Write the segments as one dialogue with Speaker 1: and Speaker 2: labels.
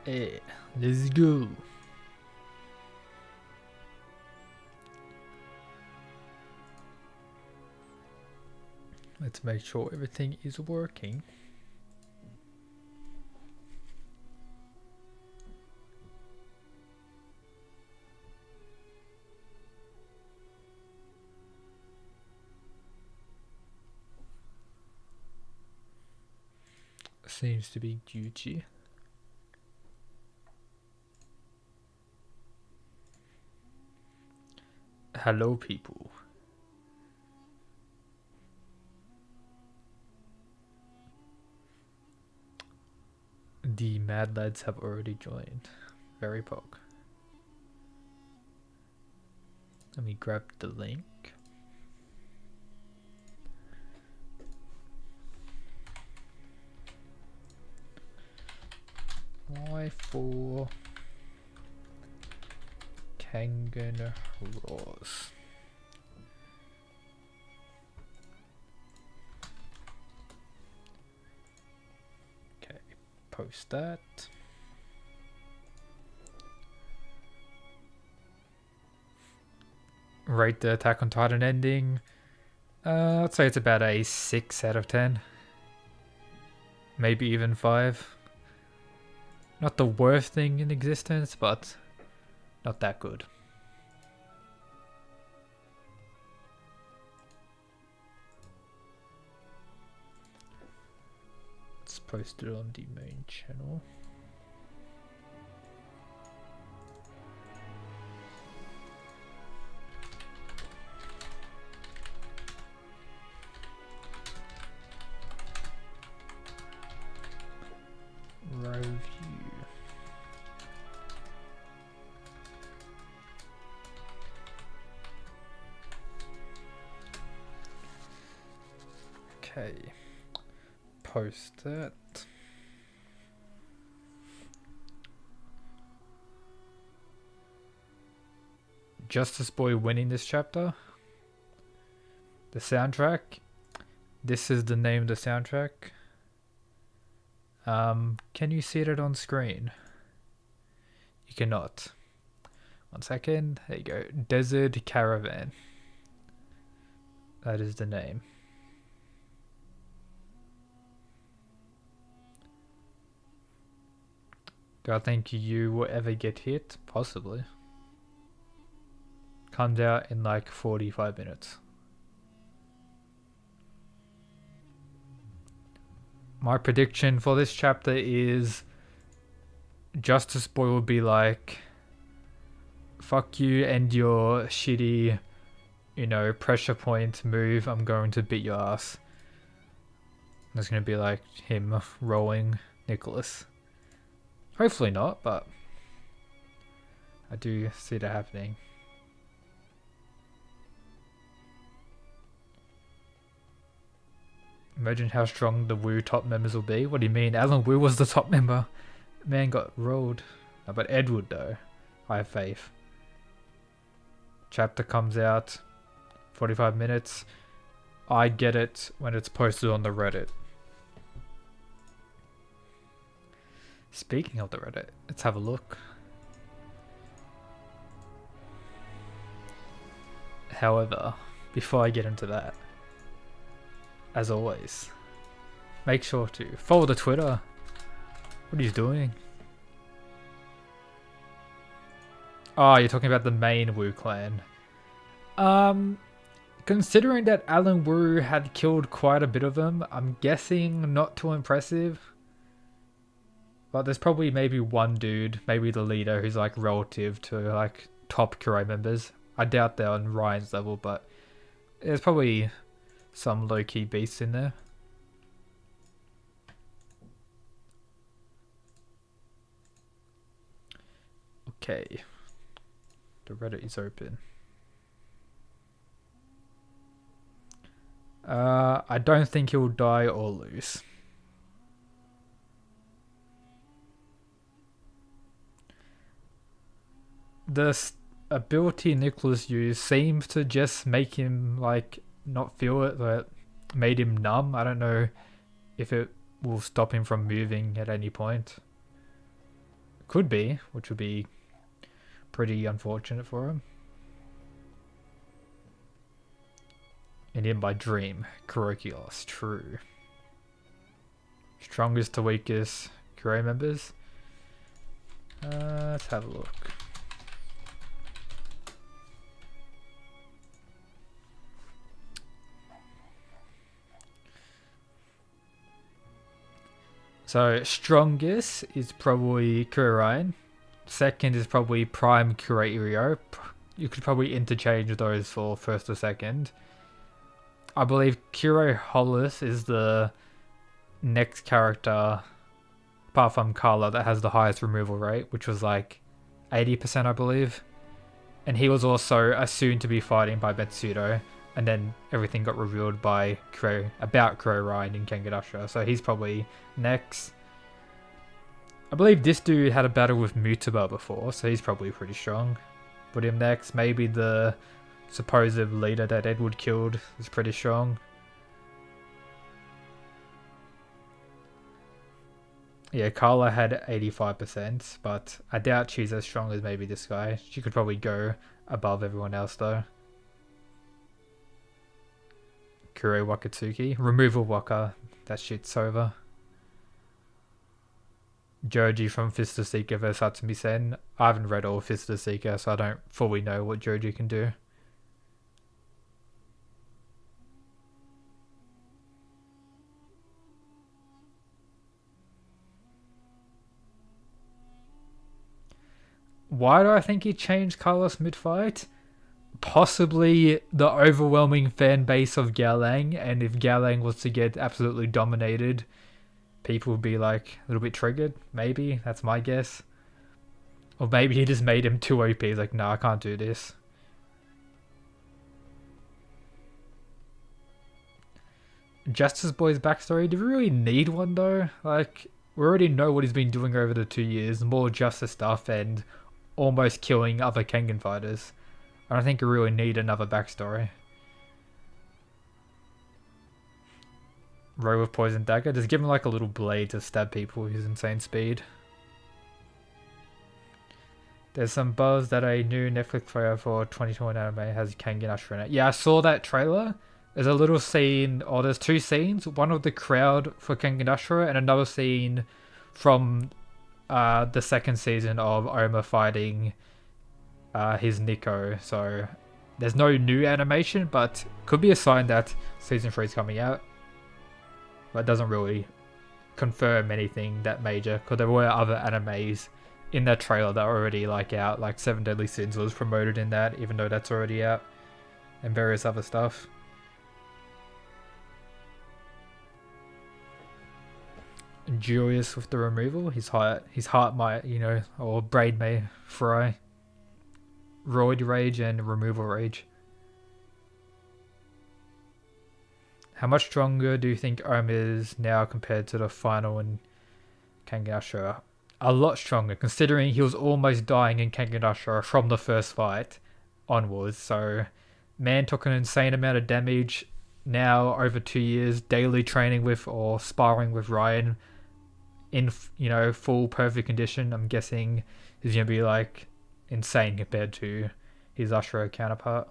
Speaker 1: Hey, let's go. Let's make sure everything is working. Seems to be Gucci. Hello, people. The Mad Lads have already joined. Very pog. Let me grab the link. Why for Kengan Roars? Okay, post that. Rate the Attack on Titan ending. I'd say it's about a 6 out of 10. Maybe even 5. Not the worst thing in existence, but not that good. Let's post it on the main channel. Review. Okay, post that. Justice Boy winning this chapter. The soundtrack. This is the name of the soundtrack. Can you see it on screen? You cannot. 1 second. There you go. Desert Caravan. That is the name. Do I think you will ever get hit? Possibly. Comes out in like 45 minutes. My prediction for this chapter is Justice Boy will be like, fuck you and your shitty, you know, pressure point move, I'm going to beat your ass. That's going to be like him rolling Nicholas. Hopefully not, but I do see that happening. Imagine how strong the Wu top members will be. What do you mean? Alan Wu was the top member. Man got rolled. No, but Edward though. I have faith. Chapter comes out. 45 minutes. I get it when it's posted on the Reddit. Speaking of the Reddit, let's have a look. However, before I get into that, as always, make sure to follow the Twitter. What are you doing? Oh, you're talking about the main Wu clan. Considering that Alan Wu had killed quite a bit of them, I'm guessing not too impressive. But there's probably maybe one dude, maybe the leader, who's like relative to like top Kuro members. I doubt they're on Ryan's level, but there's probably some low-key beasts in there. Okay. The Reddit is open. I don't think he'll die or lose. The ability Nicholas used seems to just make him like not feel it, but made him numb. I don't know if it will stop him from moving at any point. Could be, which would be pretty unfortunate for him. And in my dream, Kurokios, true. Strongest to weakest Kuro members. Let's have a look. So strongest is probably Kurorine. Second is probably Prime Kureirio. You could probably interchange those for first or second. I believe Kuro Hollis is the next character, apart from Carla, that has the highest removal rate, which was like 80%, I believe. And he was also assumed to be fighting by Metsudo, and then everything got revealed by Kurorine in Kengan, so he's probably next. I believe this dude had a battle with Mutaba before, so he's probably pretty strong. Put him next. Maybe the supposed leader that Edward killed is pretty strong. Yeah, Carla had 85%, but I doubt she's as strong as maybe this guy. She could probably go above everyone else though. Kuro Wakatsuki. Removal Waka. That shit's over. Joji from Fist of Seeker vs Hatsumi Sen. I haven't read all Fist of Seeker, so I don't fully know what Joji can do. Why do I think he changed Carlos mid-fight? Possibly the overwhelming fan base of Galang, and if Galang was to get absolutely dominated, people would be like a little bit triggered. Maybe, that's my guess. Or maybe he just made him too OP. He's like, no, I can't do this. Justice Boy's backstory, do we really need one though? Like, we already know what he's been doing over the 2 years. More Justice stuff and almost killing other Kengan fighters. I don't think you really need another backstory. Row with Poison Dagger. Just give him like a little blade to stab people with his insane speed. There's some buzz that a new Netflix trailer for 2020 anime has Kengan Ashura in it. Yeah, I saw that trailer. There's a little scene, or there's two scenes. One of the crowd for Kengan Ashura and another scene from the second season of Oma fighting his Nico. So there's no new animation, but could be a sign that season 3 is coming out. But it doesn't really confirm anything that major, because there were other animes in that trailer that are already like out, like 7 Deadly Sins was promoted in that, even though that's already out, and various other stuff. Julius with the removal, his heart might, you know, or brain may fry. Roid Rage and Removal Rage. How much stronger do you think Om is now compared to the final in Kengan Ashura? A lot stronger, considering he was almost dying in Kengan Ashura from the first fight onwards. So, man took an insane amount of damage. Now, over 2 years, daily training with or sparring with Ryan in, you know, full perfect condition. I'm guessing he's gonna be like insane compared to his Ashura counterpart.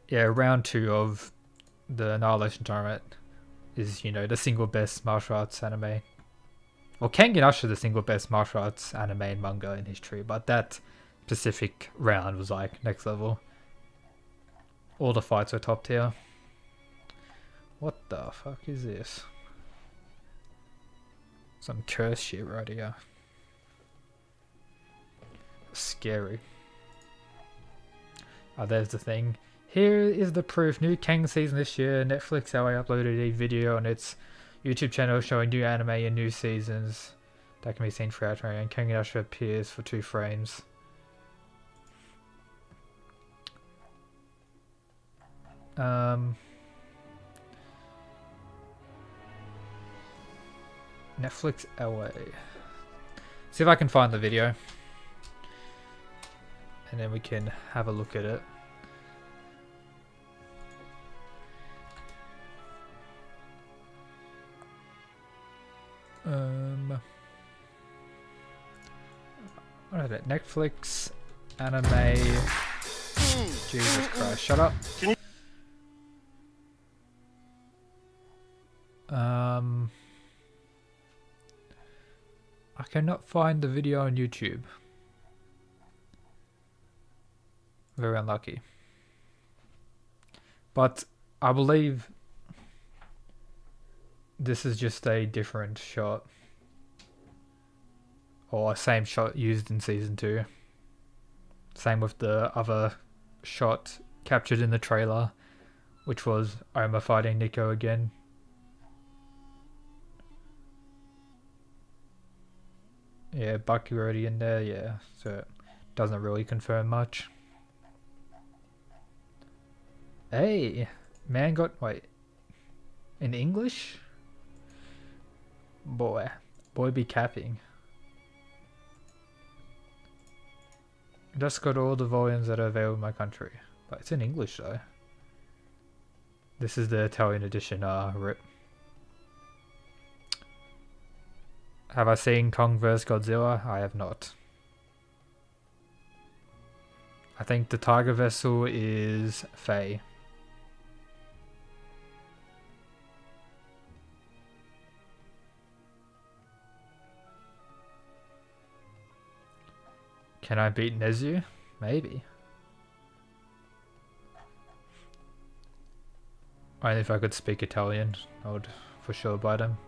Speaker 1: Yeah, round 2 of the Annihilation Tournament is, you know, the single best martial arts anime. Well, Kengan Ashura is the single best martial arts anime and manga in history, but that specific round was like next level. All the fights were top tier. What the fuck is this? Some curse shit right here. Scary. Oh, there's the thing. Here is the proof. New Kang season this year. Netflix LA uploaded a video on its YouTube channel showing new anime and new seasons that can be seen throughout, and Kengan Ashura appears for 2 frames. Netflix LA. See if I can find the video. and then we can have a look at it. What is it? Netflix, anime. Jesus Christ, shut up. I cannot find the video on YouTube. Very unlucky. But I believe this is just a different shot. Or same shot used in season 2. Same with the other shot captured in the trailer, which was Oma fighting Nico again. Yeah, Bucky already in there, yeah, so it doesn't really confirm much. Hey, man got, wait, in English? Boy be capping. Just got all the volumes that are available in my country. But it's in English though. This is the Italian edition, rip. Have I seen Kong vs Godzilla? I have not. I think the tiger vessel is Faye. Can I beat Nezu? Maybe. Only if I could speak Italian, I would for sure buy them.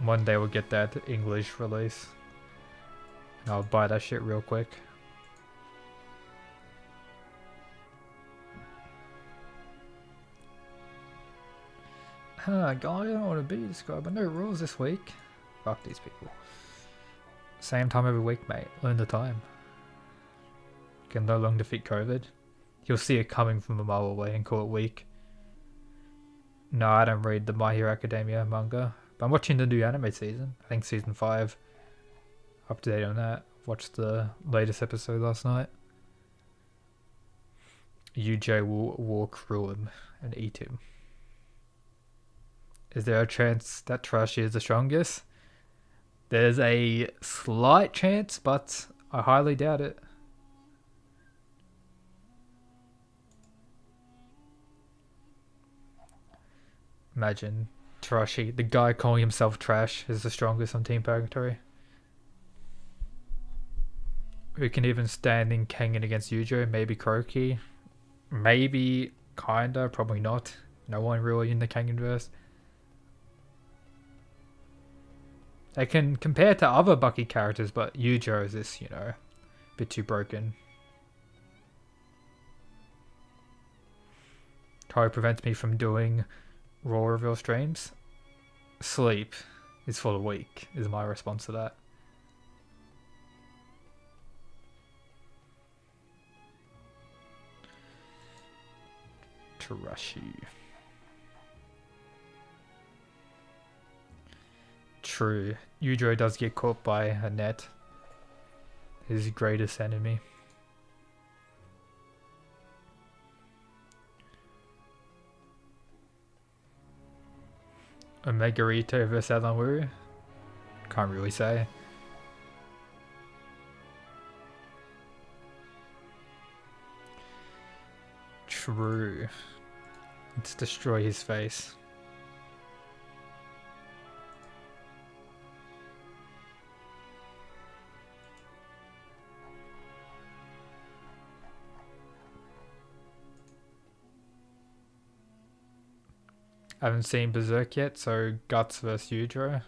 Speaker 1: One day we'll get that English release. And I'll buy that shit real quick. Guy, I don't want to be this guy, but no rules this week. Fuck these people. Same time every week, mate. Learn the time. Can no longer defeat COVID. You'll see it coming from a mile away and call it weak. No, I don't read the My Hero Academia manga. But I'm watching the new anime season. I think season 5. Up to date on that. Watched the latest episode last night. UJ will walk through him and eat him. Is there a chance that Trashy is the strongest? There's a slight chance, but I highly doubt it. Imagine Trashy, the guy calling himself Trash, is the strongest on Team Purgatory. Who can even stand in Kengan against Yujo? Maybe Kroki. Maybe, kinda, probably not. No one really in the Kenganverse. They can compare to other Bucky characters, but Yujo is this, you know, a bit too broken. Probably prevents me from doing Raw reveal streams. Sleep is for the weak, is my response to that. Tarashi. True. Yujo does get caught by a net. His greatest enemy. Omegarito vs Alan Wu? Can't really say. True. Let's destroy his face. I haven't seen Berserk yet, so Guts vs Yudro.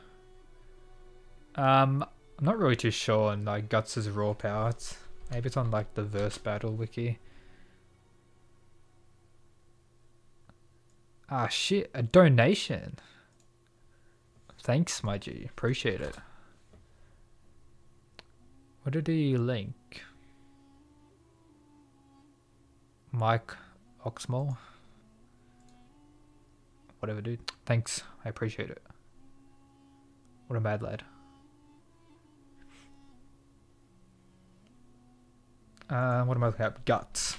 Speaker 1: I'm not really too sure on like Guts' raw powers. Maybe it's on like the verse battle wiki. Ah shit, a donation. Thanks, my G. Appreciate it. What did he link? Mike Oxmole? Whatever, dude. Thanks. I appreciate it. What a mad lad. What am I looking at? Guts.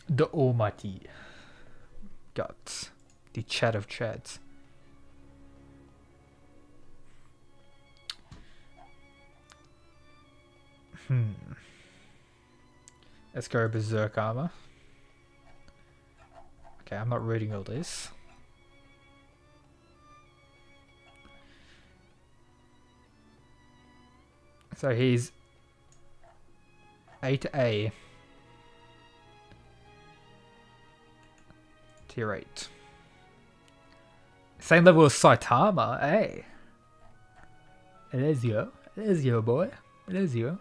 Speaker 1: The almighty Guts. The Chat of Chats. Let's go Berserk Armor. Okay, I'm not reading all this. So he's 8A. Tier 8. Same level as Saitama, eh? It is you. It is you, boy. It is you.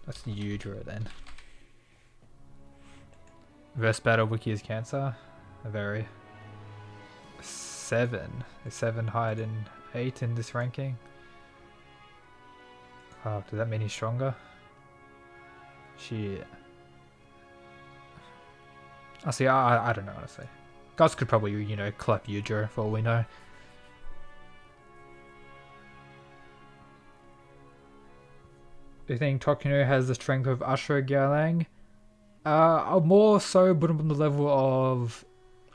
Speaker 1: That's the Udra then. Verse battle Wiki is cancer. A very 7. Is 7 higher than 8 in this ranking? Oh, does that mean he's stronger? Shit. I see. I don't know honestly. Guys could probably, you know, clap Udra for all we know. Do you think Tokyo has the strength of Ashura Galang? More so, but on the level of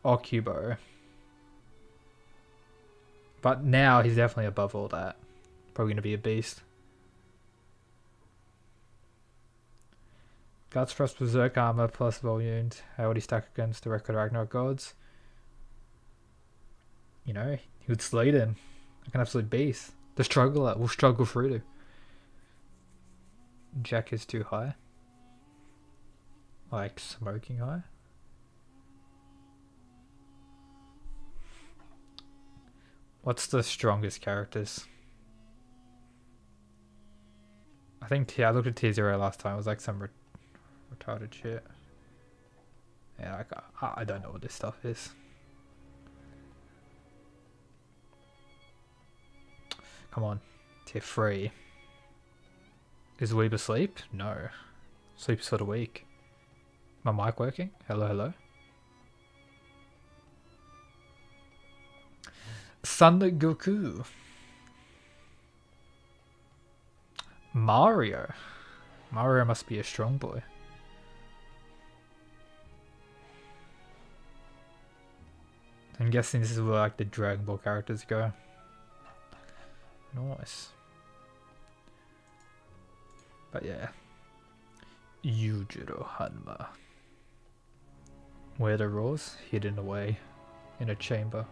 Speaker 1: Okubo. But now he's definitely above all that. Probably going to be a beast. Guts Thrust Berserk Armor plus Volume. How would he stack against the Record Ragnarok Gods? You know, he would slay them. Like an absolute beast. The struggler will struggle through to. Jack is too high. Like smoking high. What's the strongest characters? I think I looked at T0 last time. It was like some retarded shit. Yeah, I don't know what this stuff is. Come on. Tier 3. Is Weeb asleep? No. Sleep's for the week. My mic working? Hello, hello. Son Goku. Mario. Mario must be a strong boy. I'm guessing this is where like the Dragon Ball characters go. Nice. But yeah. Yujiro Hanma. Where the rules? Hidden away in a chamber.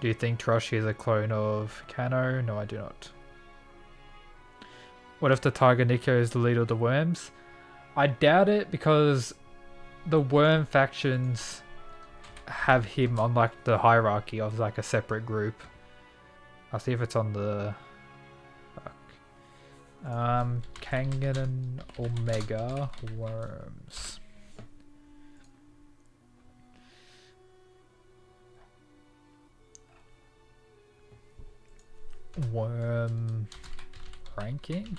Speaker 1: Do you think Troshi is a clone of Kano? No, I do not. What if the Tiger Nico is the leader of the worms? I doubt it because the worm factions have him on like the hierarchy of like a separate group. I'll see if it's on the... Kengan and Omega worms. Worm ranking.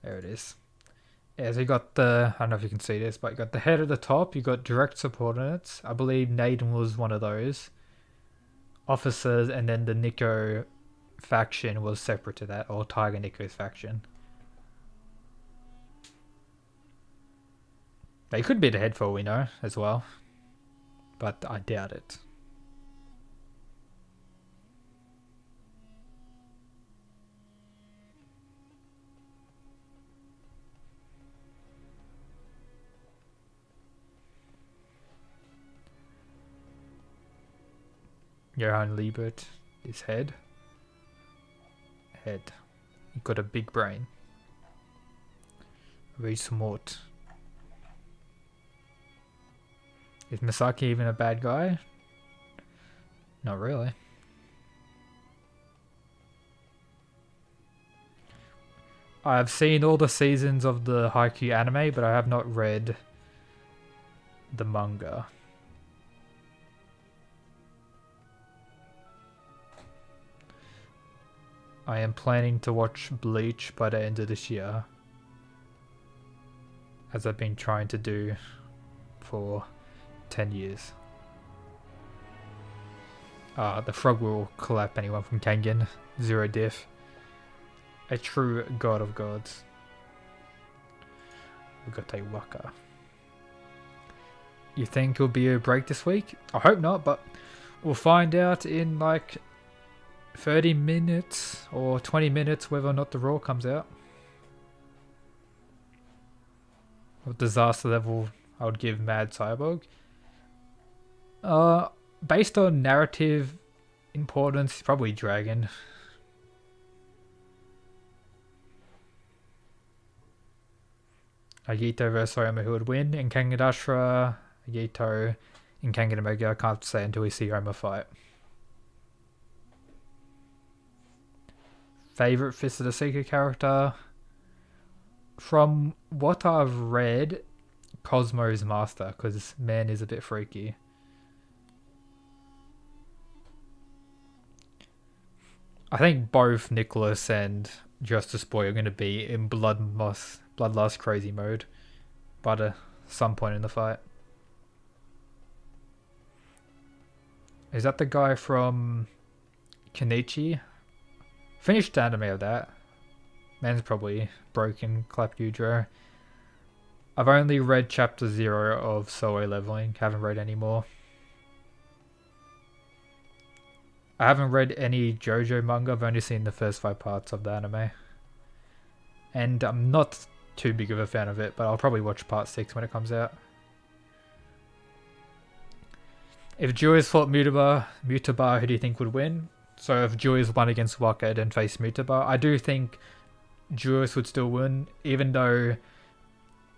Speaker 1: There it is. Yeah, so you got the, I don't know if you can see this, but you got the head at the top, you got direct subordinates. I believe Naden was one of those officers, and then the Nico faction was separate to that, or Tiger Nico's faction. They could be the head for all we know as well, but I doubt it. Johann Liebert is head. Head. He got a big brain. Very smart. Is Misaki even a bad guy? Not really. I've seen all the seasons of the Haikyuu anime, but I have not read the manga. I am planning to watch Bleach by the end of this year, as I've been trying to do for 10 years. The frog will clap anyone from Kengan. 0 diff. A true god of gods. We got a Waka. You think it'll be a break this week? I hope not, but we'll find out in like 30 minutes or 20 minutes whether or not the Raw comes out. What disaster level I would give Mad Cyborg? Based on narrative importance, probably Dragon. Agito versus Oyama, who would win? In Kengan Dashra, Agito. In Kengan Omega, I can't say until we see Oyama fight. Favorite Fist of the Seeker character? From what I've read, Cosmo's Master, because man is a bit freaky. I think both Nicholas and Justice Boy are going to be in Bloodlust crazy mode, but at some point in the fight. Is that the guy from Kenichi? Finished the anime of that. Man's probably broken, clap Yudro. I've only read chapter 0 of Solo Leveling, haven't read any more. I haven't read any JoJo manga, I've only seen the first 5 parts of the anime. And I'm not too big of a fan of it, but I'll probably watch part 6 when it comes out. If Julius fought Mutaba, who do you think would win? So if Julius won against Waka and faced Mutaba, I do think Julius would still win, even though,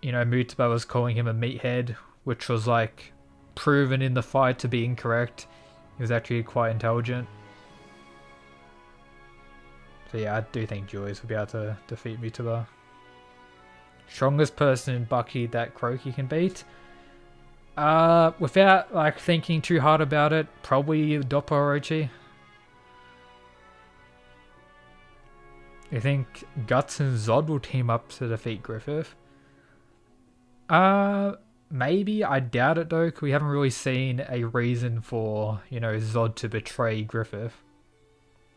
Speaker 1: you know, Mutaba was calling him a meathead, which was like proven in the fight to be incorrect. He was actually quite intelligent. So yeah, I do think Julius would be able to defeat Mutaba. Strongest person in Bucky that Croaky can beat? Without like thinking too hard about it, probably Doppo Orochi. You think Guts and Zod will team up to defeat Griffith? Maybe. I doubt it though, because we haven't really seen a reason for, you know, Zod to betray Griffith.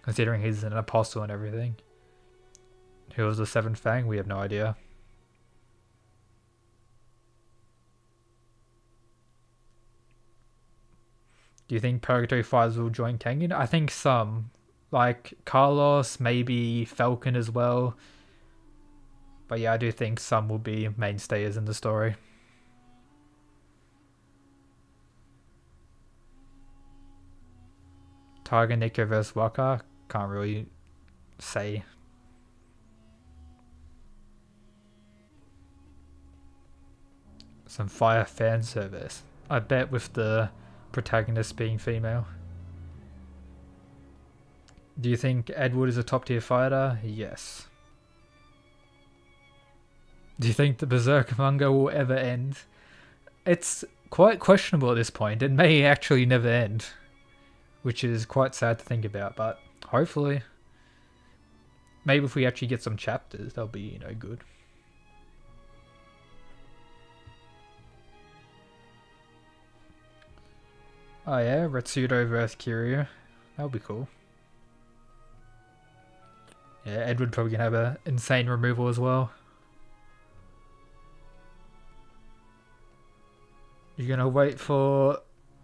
Speaker 1: Considering he's an apostle and everything. Who was the Seventh Fang? We have no idea. Do you think Purgatory Fighters will join Kengan? I think some. Like Carlos, maybe Falcon as well. But yeah, I do think some will be mainstays in the story. Tiger Nico vs Waka? Can't really say. Some fire fan service. I bet with the protagonist being female. Do you think Edward is a top tier fighter? Yes. Do you think the Berserk manga will ever end? It's quite questionable at this point. It may actually never end. Which is quite sad to think about, but hopefully. Maybe if we actually get some chapters, they'll be, you know, good. Oh yeah, Retsudo vs Kiryu. That'll be cool. Yeah, Edward probably gonna have an insane removal as well. You're gonna wait for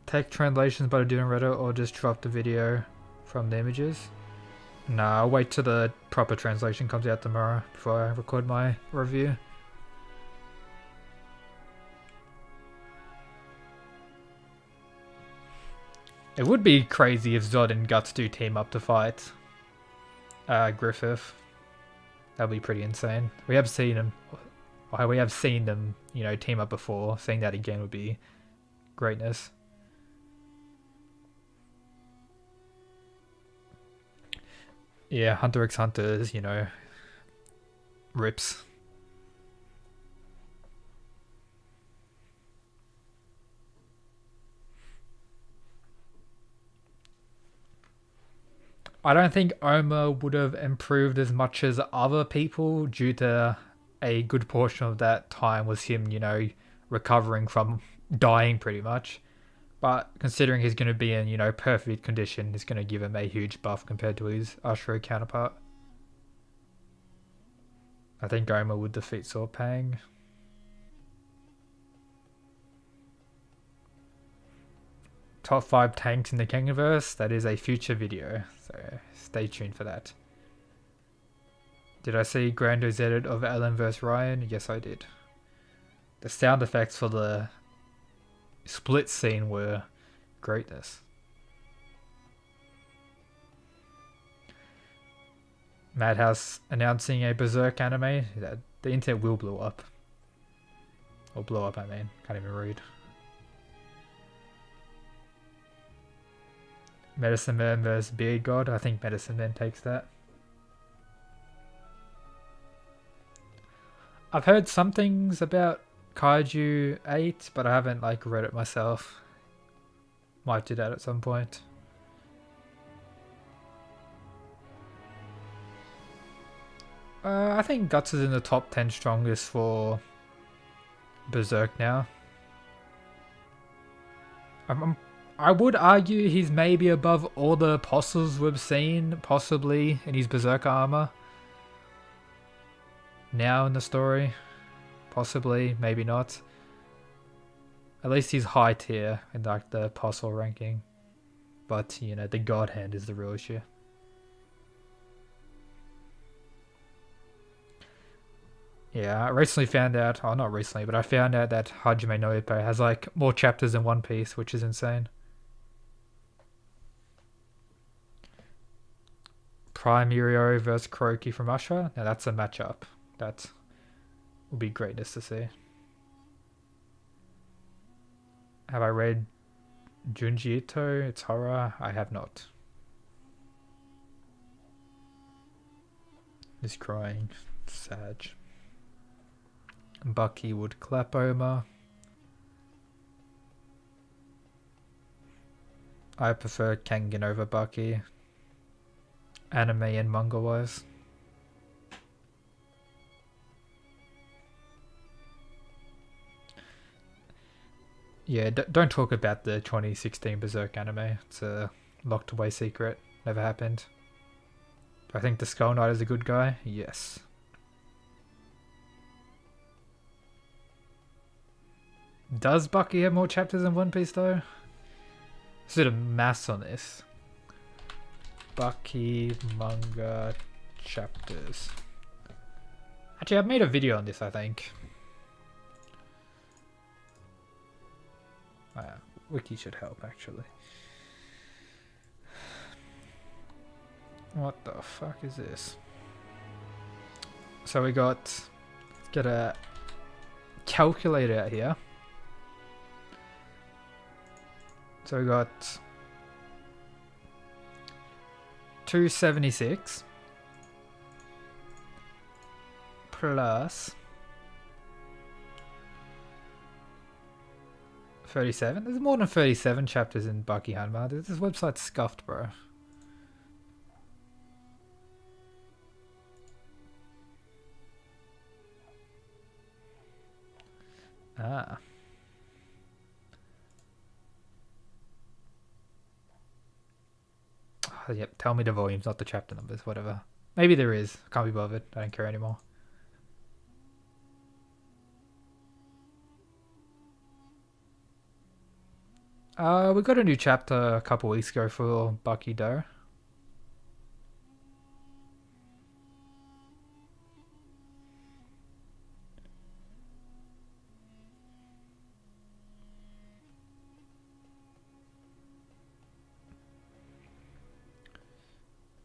Speaker 1: tech translations by the dude on Reddit or just drop the video from the images? Nah, I'll wait till the proper translation comes out tomorrow before I record my review. It would be crazy if Zod and Guts do team up to fight Griffith. That'd be pretty insane. We have seen them. We have seen them, you know, team up before. Seeing that again would be greatness. Yeah, Hunter x Hunter is, you know, rips. I don't think Oma would have improved as much as other people due to a good portion of that time was him, you know, recovering from dying pretty much. But considering he's going to be in, you know, perfect condition, it's going to give him a huge buff compared to his Ashura counterpart. I think Goma would defeat Sorpang. Top 5 tanks in the Kenganverse, that is a future video, so stay tuned for that. Did I see Grando's edit of Ellen vs Ryan? Yes, I did. The sound effects for the split scene were greatness. Madhouse announcing a Berserk anime. The internet will blow up. Or blow up, I mean. Can't even read. Medicine Man vs Beard God. I think Medicine Man takes that. I've heard some things about Kaiju 8, but I haven't like read it myself. Might do that at some point. I think Guts is in the top 10 strongest for Berserk now. I would argue he's maybe above all the apostles we've seen, possibly, in his Berserker armor. Now in the story. Possibly, maybe not. At least he's high tier in like the apostle ranking. But, you know, the God Hand is the real issue. Yeah, I recently found out, oh not recently, but I found out that Hajime no Ippo has like more chapters than One Piece, which is insane. Prime Yurio versus Kuroki from Ashura. Now that's a matchup. That will be greatness to see. Have I read Junji Ito? It's horror. I have not. He's crying. Sad. Bucky would clap Oma. I prefer Kengan over Bucky. Anime and manga wise. Yeah, don't talk about the 2016 Berserk anime. It's a locked away secret. Never happened. Do I think the Skull Knight is a good guy? Yes. Does Bucky have more chapters than One Piece though? Let's do the maths on this. Bucky manga chapters. Actually, I've made a video on this, I think. Wiki should help, actually. What the fuck is this? So we got... Let's get a calculator out here. So we got 276 plus 37. There's more than 37 chapters in Bucky Hanma. This website's scuffed, bro. Ah. Oh, yep, tell me the volumes, not the chapter numbers, whatever. Maybe there is. Can't be bothered. I don't care anymore. We got a new chapter a couple weeks ago for Bucky Doe.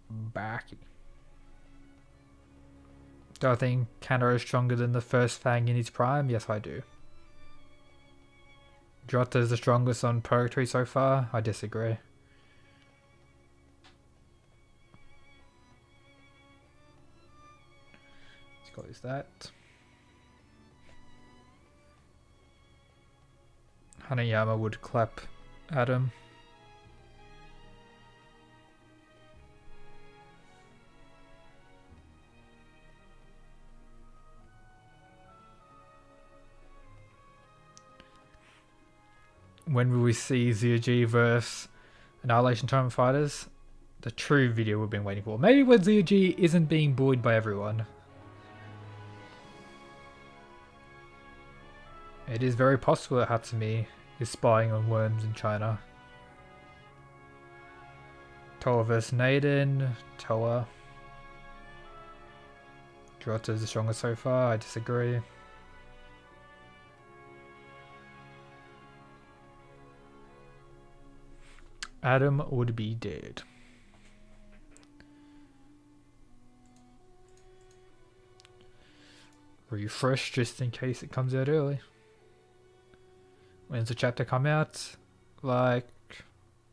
Speaker 1: Bucky. Do I think Kanto is stronger than the first Fang in his prime? Yes, I do. Jota is the strongest on Purgatory so far? I disagree. Let's close that. Hanayama would clap Adam. when will we see ZG versus Annihilation Tournament Fighters? The true video we've been waiting for. Maybe when ZG isn't being bullied by everyone. It is very possible that Hatsumi is spying on worms in China. Toa vs Naden. Toa. Jota is the strongest so far. I disagree. Adam would be dead. Refresh just in case it comes out early. When's the chapter come out? Like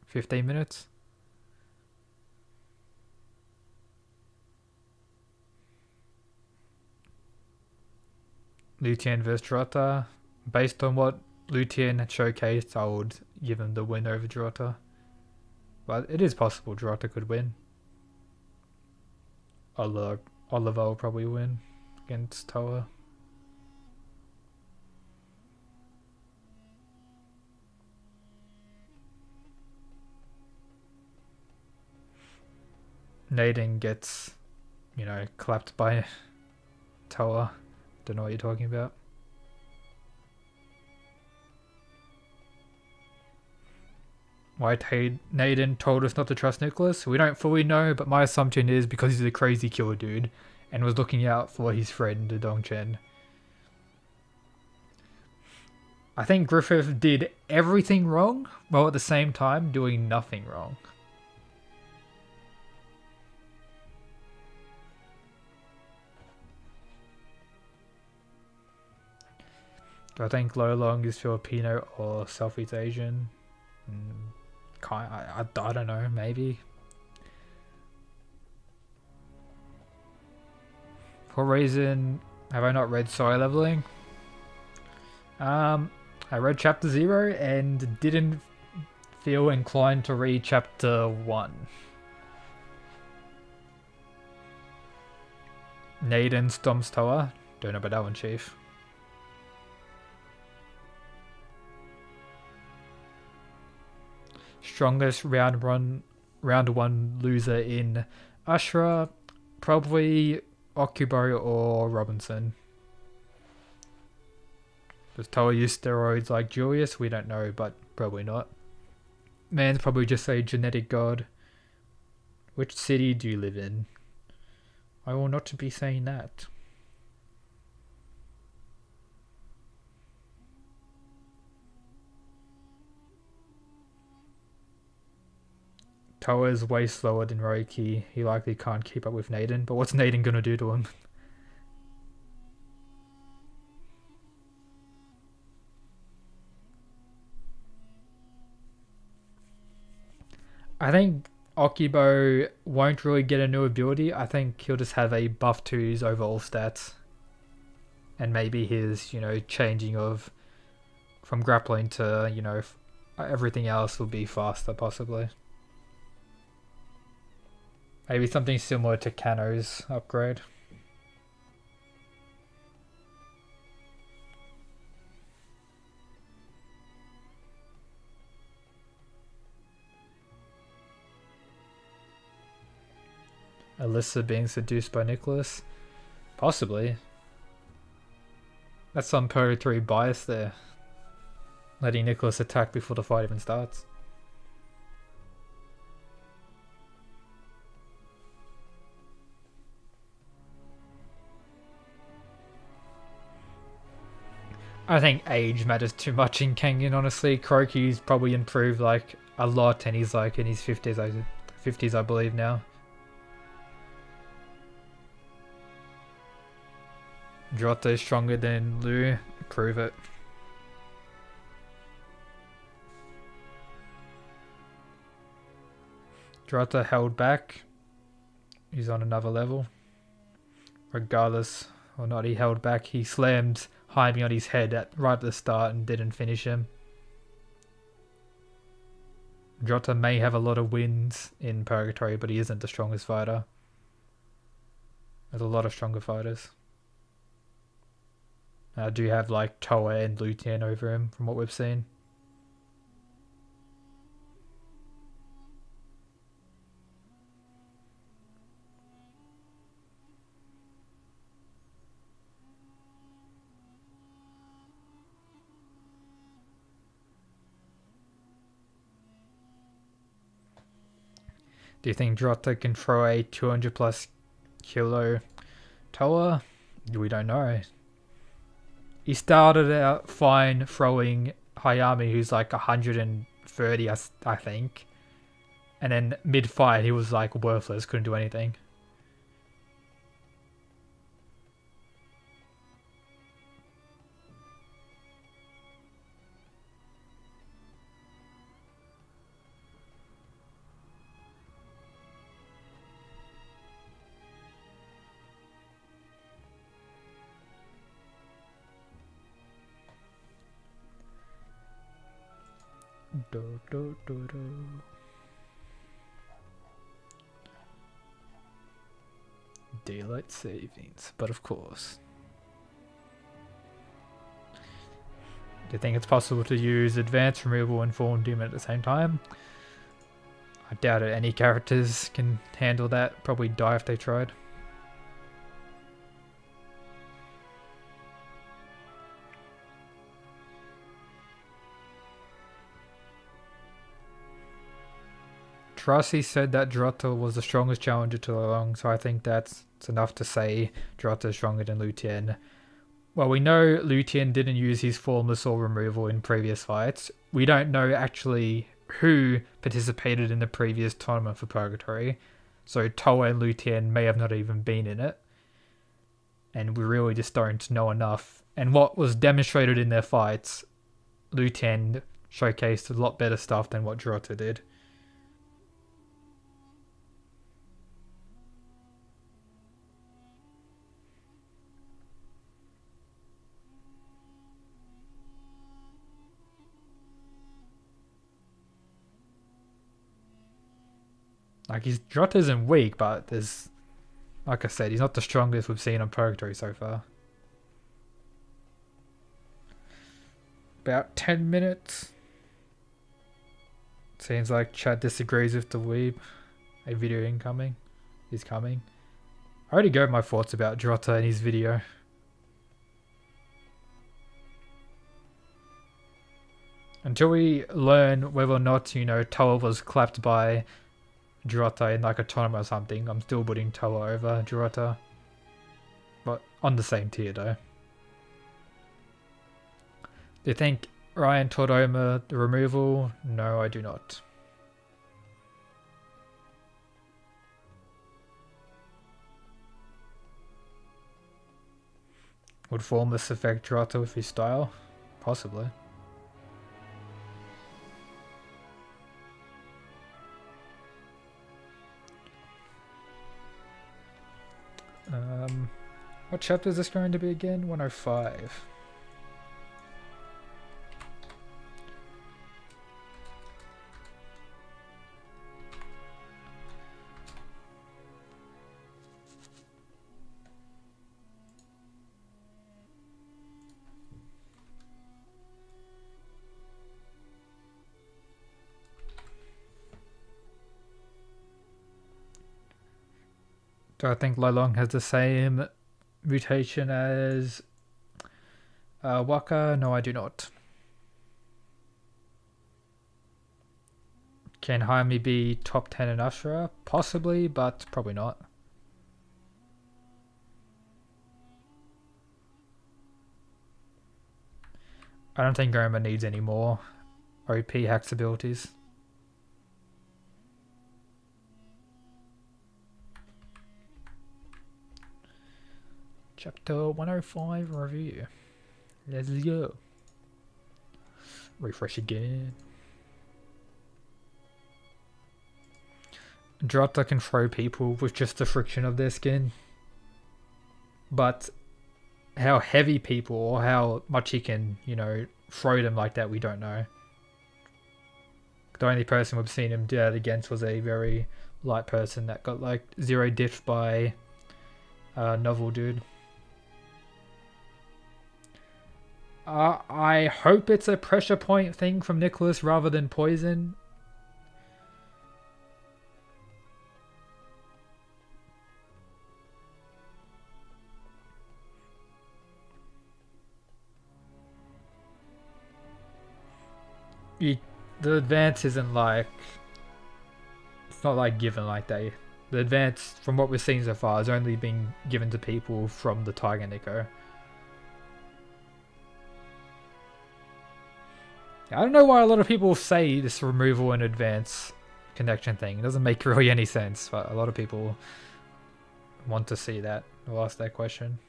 Speaker 1: 15 minutes? Lutien vs Jota. Based on what Lutien had showcased, I would give him the win over Jota. But it is possible Jota could win. Oliver will probably win against Toa. Naden gets, clapped by Toa. Don't know what you're talking about. Why Naden told us not to trust Nicholas? We don't fully know, but my assumption is because he's a crazy killer dude and was looking out for his friend Dongchen. I think Griffith did everything wrong, while at the same time doing nothing wrong. Do I think Lo Long is Filipino or Southeast Asian? I don't know, maybe. For what reason have I not read Soul Leveling? I read chapter 0 and didn't feel inclined to read chapter 1. Naden stomps Toa. Don't know about that one, Chief. Strongest round one loser in Ashura, probably Okubo or Robinson. Does Toa use steroids like Julius? We don't know, but probably not. Man's probably just a genetic god. Which city do you live in? I will not be saying that. Toa is way slower than Roiki. He likely can't keep up with Naden, but what's Naden gonna do to him? I think Okubo won't really get a new ability. I think he'll just have a buff to his overall stats. And maybe his, changing from grappling to, everything else will be faster, possibly. Maybe something similar to Kano's upgrade. Alyssa being seduced by Nicholas? Possibly. That's some purgatory bias there. Letting Nicholas attack before the fight even starts. I think age matters too much in Kengan, honestly. Kroki's probably improved like a lot and he's like in his 50s I believe now. Jota is stronger than Lu. Prove it. Jota held back. He's on another level. Regardless or not he held back, he slammed Jaime on his head right at the start and didn't finish him. Jota may have a lot of wins in Purgatory, but he isn't the strongest fighter. There's a lot of stronger fighters. I do have like Toa and Lutien over him from what we've seen. Do you think Jota can throw a 200 plus kilo Toa? We don't know. He started out fine throwing Hayami, who's like 130, I think. And then mid-fight, he was like worthless, couldn't do anything. Do, do, do, do. Daylight savings, but of course. Do you think it's possible to use advanced removal and form demon at the same time? I doubt it. Any characters can handle that. Probably die if they tried. Trasi said that Jota was the strongest challenger to Long, so I think that's enough to say Jota is stronger than Lutien. Well, we know Lutien didn't use his formless or removal in previous fights. We don't know actually who participated in the previous tournament for Purgatory, so Toa and Lutien may have not even been in it. And we really just don't know enough. And what was demonstrated in their fights, Lutien showcased a lot better stuff than what Jota did. Like, Jota isn't weak, but there's, like I said, he's not the strongest we've seen on Purgatory so far. About 10 minutes. Seems like chat disagrees with the weeb. A video incoming. Is coming. I already gave my thoughts about Jota in his video. Until we learn whether or not, Toa was clapped by Jota in like a tournament or something, I'm still putting Toa over Jota. But on the same tier though. Do you think Ryan taught Oma the removal? No, I do not. Would Formless affect Jota with his style? Possibly. What chapter is this going to be again? 105. Do I think Lolong has the same mutation as Waka? No, I do not. Can Jaime be top 10 in Ashura? Possibly, but probably not. I don't think Goma needs any more OP hacks abilities. Chapter 105 review. Let's go. Refresh again. Jota can throw people with just the friction of their skin. But how heavy people or how much he can, throw them like that, we don't know. The only person we've seen him do that against was a very light person that got like 0 diff by Novel Dude. I hope it's a pressure point thing from Nicholas rather than poison. The advance isn't like It's not like given like that. The advance, from what we've seen so far, is only being given to people from the Tiger Nico. I don't know why a lot of people say this removal and advance connection thing. It doesn't make really any sense, but a lot of people want to see that. I'll ask that question.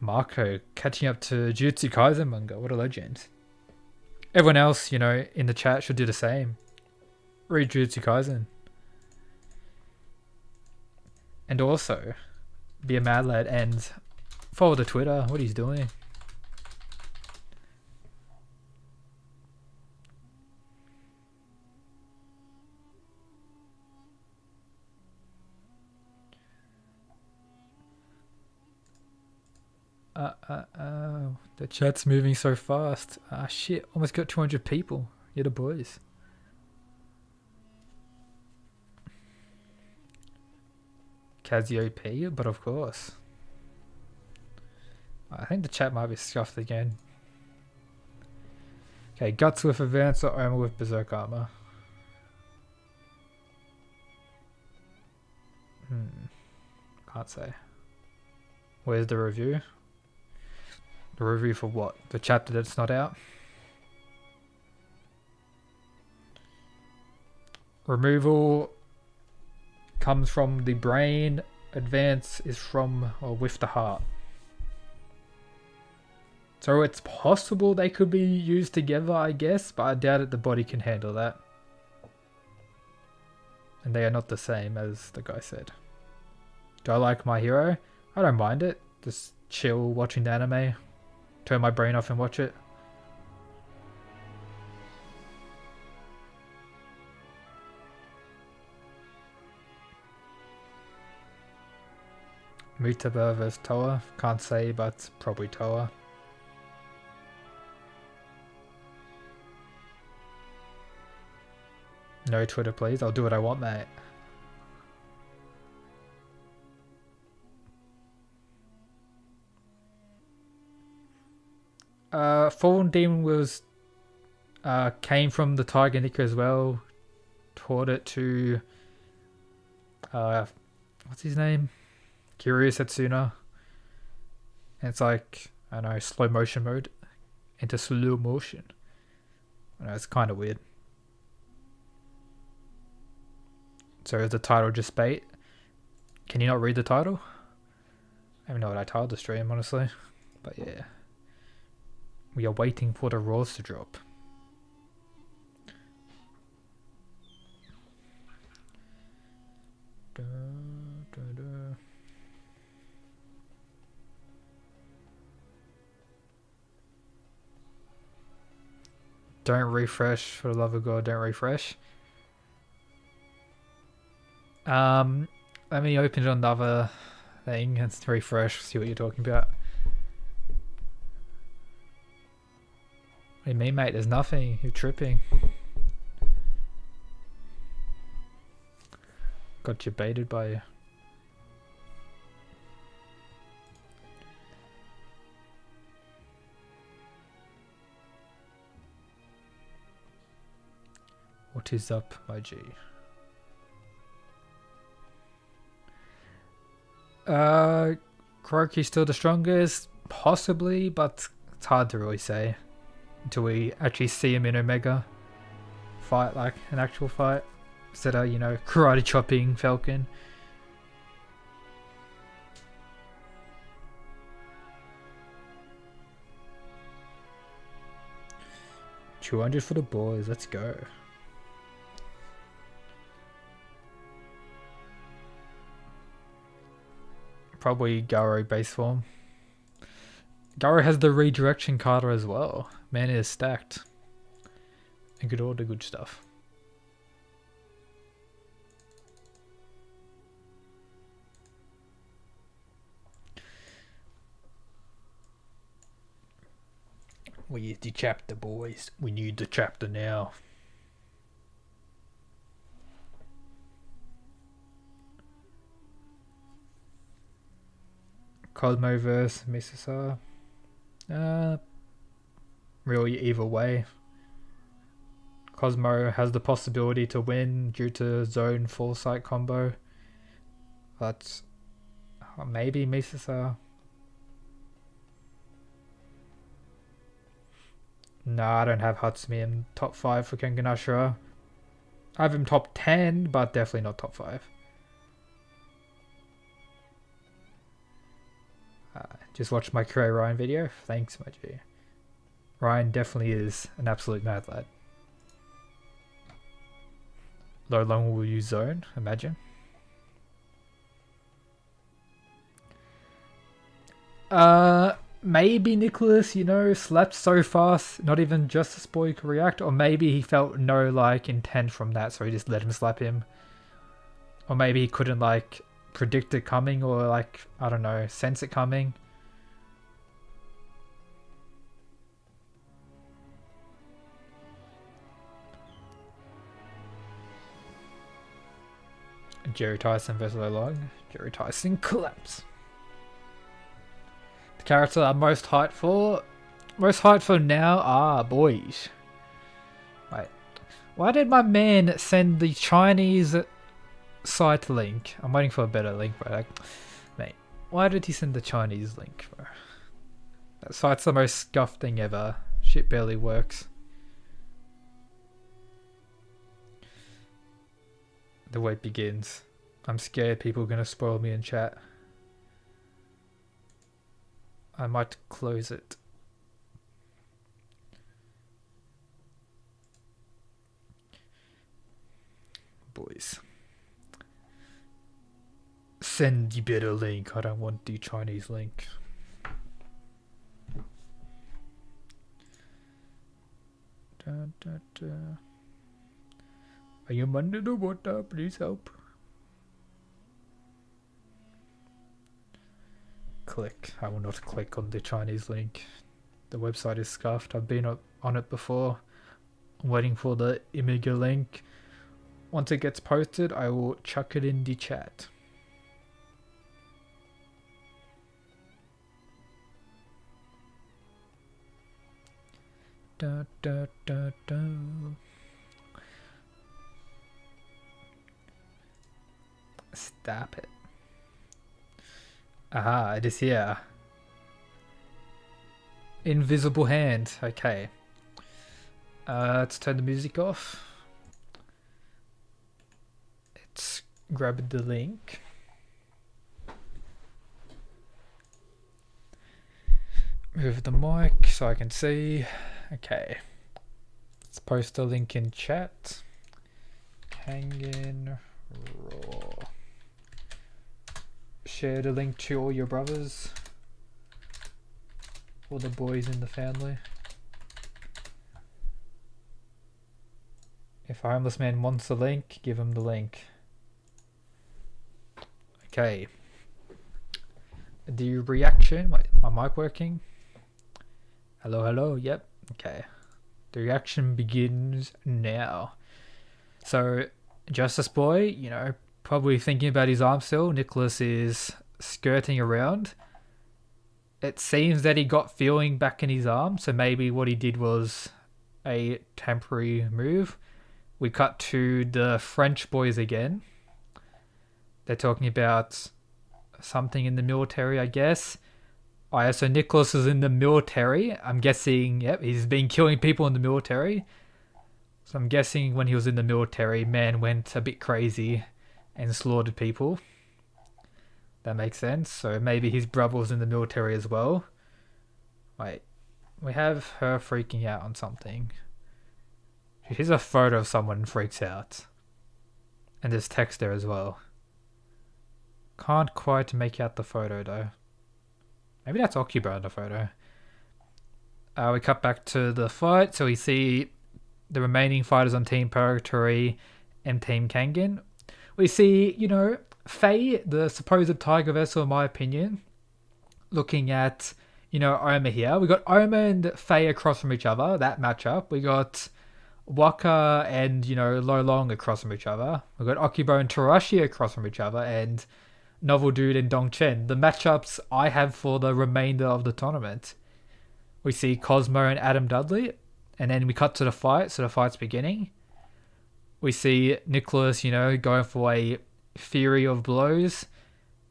Speaker 1: Marco catching up to Jujutsu Kaisen manga. What a legend. Everyone else, you know, in the chat should do the same. Read Jujutsu Kaisen. And also, be a mad lad and follow the Twitter. What he's doing. The chat's moving so fast. Ah, shit. Almost got 200 people. You're the boys. Cassiope, but of course. I think the chat might be scuffed again. Okay, Guts with advance or Oma with berserk armor. Can't say. Where's the review? The review for what? The chapter that's not out? Removal comes from the brain. Advance is from or with the heart. So it's possible they could be used together, I guess, but I doubt that the body can handle that. And they are not the same, as the guy said. Do I like My Hero? I don't mind it. Just chill watching the anime. Turn my brain off and watch it. Mutaba vs Toa. Can't say, but probably Toa. No Twitter, please. I'll do what I want, mate. Fallen Demon was came from the Tiger Nico as well. Taught it to what's his name? Kiryu Setsuna. And it's like, I don't know, slow motion mode into slow motion. I know, it's kind of weird. So is the title just bait? Can you not read the title? I don't even know what I titled the stream, honestly. But yeah. We are waiting for the raws to drop. Don't refresh, for the love of God, don't refresh. Let me open it on another thing and refresh, see what you're talking about. What do you mean, mate? There's nothing. You're tripping. Got you baited by you. What is up, my G? Kuroki's still the strongest? Possibly, but it's hard to really say. Until we actually see him in Omega. Fight like an actual fight. Instead of, you know, karate chopping Falcon. $200 for the boys, let's go. Probably Garo base form. Garo has the redirection card as well. Man is stacked. And get all the good stuff. Where's the chapter, boys? We need the chapter now. Cosmo vs Misasa. Really either way. Cosmo has the possibility to win due to zone foresight combo. But maybe Misasa. No, I don't have Hatsumi in top 5 for Kengan Ashura. I have him top 10, but definitely not top 5. Just watch my Career Ryan video. Thanks, my G. Ryan definitely is an absolute mad lad. Low long will use zone, imagine. Maybe Nicholas, slapped so fast, not even Justice Boy could react, or maybe he felt no intent from that, so he just let him slap him. Or maybe he couldn't predict it coming, or I don't know, sense it coming. Jerry Tyson versus Long. Jerry Tyson collapse. The character I'm most hyped for? Most hyped for now? Boys. Wait. Why did my man send the Chinese site link? I'm waiting for a better link, bro. Mate, why did he send the Chinese link, bro? That site's the most scuffed thing ever. Shit barely works. The wait begins. I'm scared people are going to spoil me in chat. I might close it. Boys. Send the better link. I don't want the Chinese link. Da, da, da. I am under the water, please help. Click. I will not click on the Chinese link. The website is scuffed. I've been on it before. I'm waiting for the Imanga link. Once it gets posted, I will chuck it in the chat. Da, da, da, da. Stop it. Aha, it is here. Invisible hand. Okay. Let's turn the music off. Let's grab the link. Move the mic so I can see. Okay. Let's post a link in chat. Kengan Raw. Share the link to all your brothers. All the boys in the family. If a homeless man wants the link, give him the link. Okay. The reaction. Wait, my mic working? Hello, hello. Yep. Okay. The reaction begins now. So, Justice Boy, probably thinking about his arm still. Nicholas is skirting around. It seems that he got feeling back in his arm, so maybe what he did was a temporary move. We cut to the French boys again. They're talking about something in the military, I guess. So Nicholas is in the military. I'm guessing, yep, he's been killing people in the military. So I'm guessing when he was in the military, man went a bit crazy and slaughtered people. That makes sense. So maybe his brother was in the military as well. Wait, we have her freaking out on something. Here's a photo of someone who freaks out. And there's text there as well. Can't quite make out the photo though. Maybe that's Occupy in the photo. We cut back to the fight. So we see the remaining fighters on Team Purgatory and Team Kengan. We see, Faye, the supposed Tiger Vessel, in my opinion, looking at, Oma here. We got Oma and Faye across from each other, that matchup. We got Waka and, Lo Long across from each other. We got Okibo and Tarashi across from each other, and Novel Dude and Dong Chen. The matchups I have for the remainder of the tournament. We see Cosmo and Adam Dudley. And then we cut to the fight, so the fight's beginning. We see Nicholas, going for a fury of blows.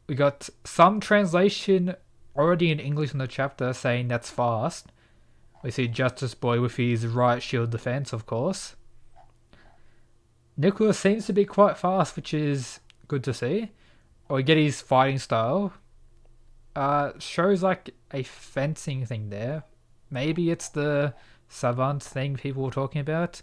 Speaker 1: We got some translation already in English in the chapter saying that's fast. We see Justice Boy with his right shield defense, of course. Nicholas seems to be quite fast, which is good to see. We get his fighting style. Shows like a fencing thing there. Maybe it's the savant thing people were talking about.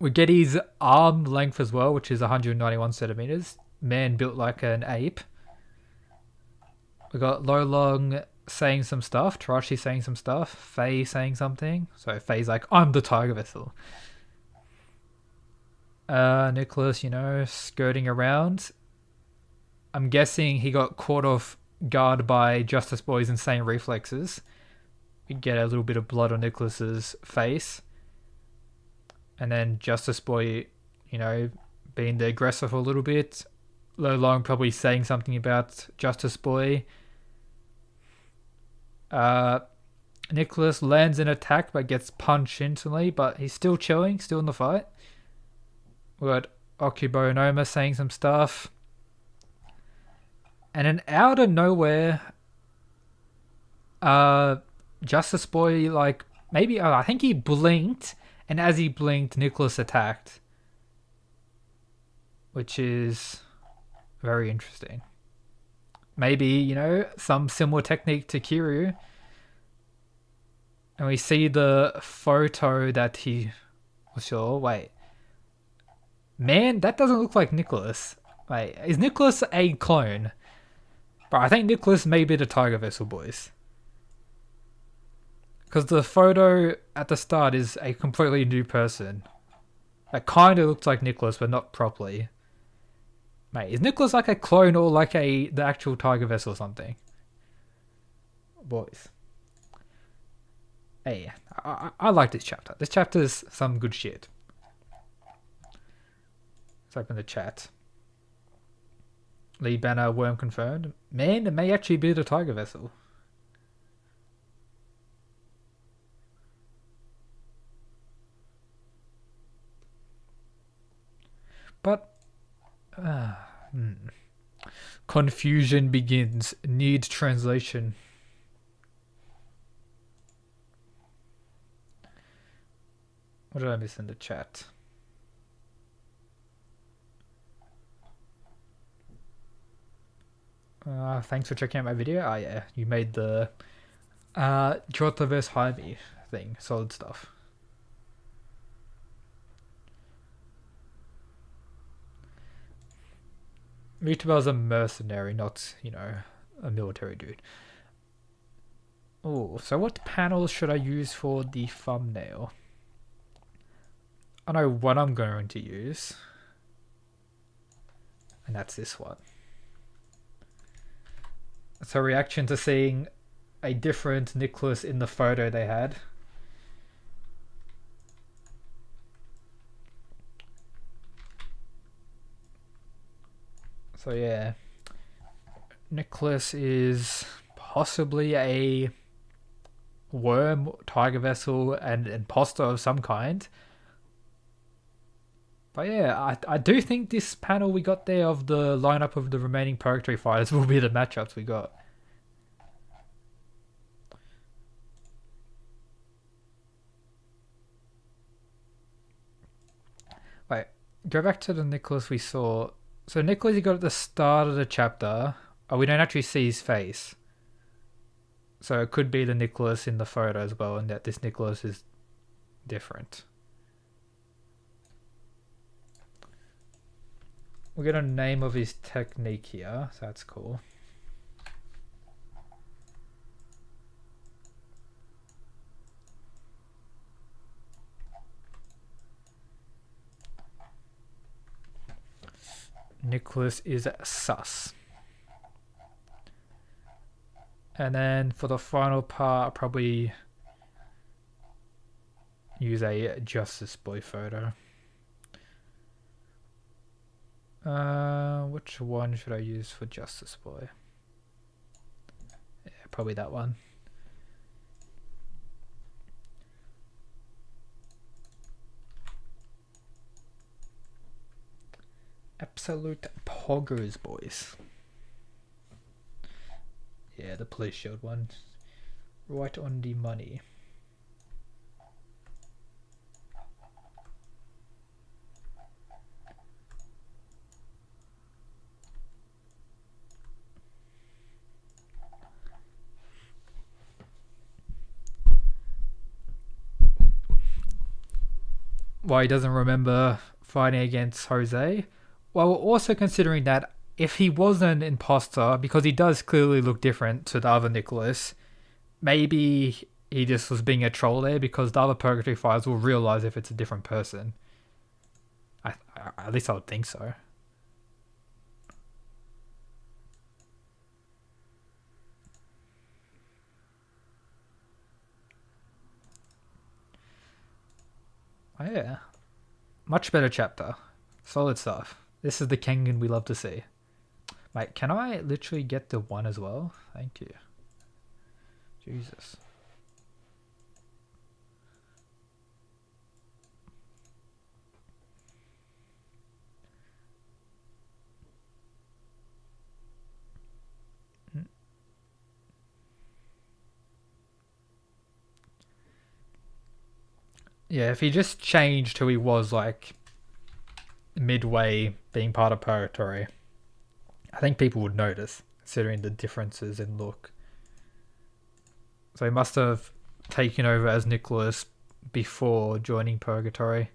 Speaker 1: We get his arm length as well, which is 191 centimeters. Man built like an ape. We got Lolong saying some stuff. Tarashi saying some stuff. Faye saying something. So Faye's like, I'm the tiger vessel. Nicholas, skirting around. I'm guessing he got caught off guard by Justice Boy's insane reflexes. We get a little bit of blood on Nicholas's face. And then Justice Boy, being the aggressor for a little bit. Lolong probably saying something about Justice Boy. Nicholas lands an attack but gets punched instantly, but he's still chilling, still in the fight. We got Okubo Noma saying some stuff. And then out of nowhere, Justice Boy, I think he blinked, and as he blinked, Nicholas attacked. Which is very interesting. Maybe, some similar technique to Kiryu. And we see the photo that he was sure. Wait. Man, that doesn't look like Nicholas. Wait, is Nicholas a clone? But I think Nicholas may be the Tiger Vessel boys. Because the photo at the start is a completely new person. That kind of looks like Nicholas, but not properly. Mate, is Nicholas like a clone or like the actual Tiger Vessel or something? Boys. Hey, I like this chapter. This chapter's some good shit. Let's open the chat. Lee Banner worm confirmed. Man, it may actually be the Tiger Vessel. But confusion begins. Need translation. What did I miss in the chat? Thanks for checking out my video. Oh yeah, you made the Jota vs Jaime thing. Solid stuff. Mutaba's a mercenary, not, a military dude. Oh, so what panels should I use for the thumbnail? I know what I'm going to use. And that's this one. It's a reaction to seeing a different Nicholas in the photo they had. So yeah, Nicholas is possibly a worm, tiger vessel, and imposter of some kind. But yeah, I do think this panel we got there of the lineup of the remaining purgatory fighters will be the matchups we got. Wait, go back to the Nicholas we saw. So Nicholas you got at the start of the chapter. Oh, we don't actually see his face. So it could be the Nicholas in the photo as well, and that this Nicholas is different. We get a name of his technique here, so that's cool. Nicholas is sus. And then for the final part, I'll probably use a Justice Boy photo. Which one should I use for Justice Boy? Yeah, probably that one. Absolute poggers, boys. Yeah, the police shield one. Right on the money. Why he doesn't remember fighting against Jose? Well, we're also considering that if he was an imposter, because he does clearly look different to the other Nicholas, maybe he just was being a troll there because the other Purgatory Files will realize if it's a different person. At least I would think so. Oh, yeah. Much better chapter. Solid stuff. This is the Kengan we love to see. Wait, can I literally get the one as well? Thank you. Jesus. Yeah, if he just changed who he was, like, midway being part of Purgatory, I think people would notice, considering the differences in look. So he must have taken over as Nicholas before joining Purgatory.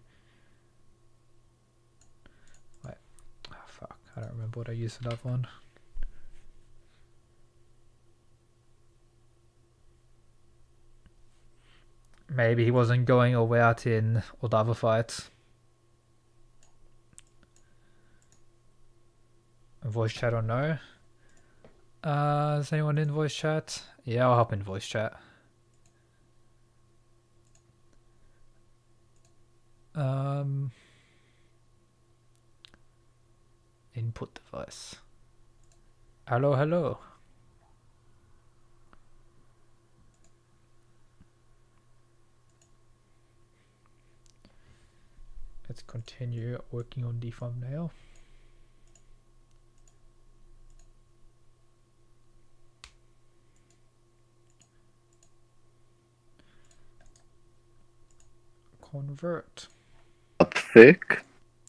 Speaker 1: Wait, oh, fuck, I don't remember what I used for that one. Maybe he wasn't going all the way out in all the other fights. Voice chat or no? Is anyone in voice chat? Yeah, I'll hop in voice chat. Input device. Hello, hello. Let's continue working on the thumbnail. Convert.
Speaker 2: Up thick.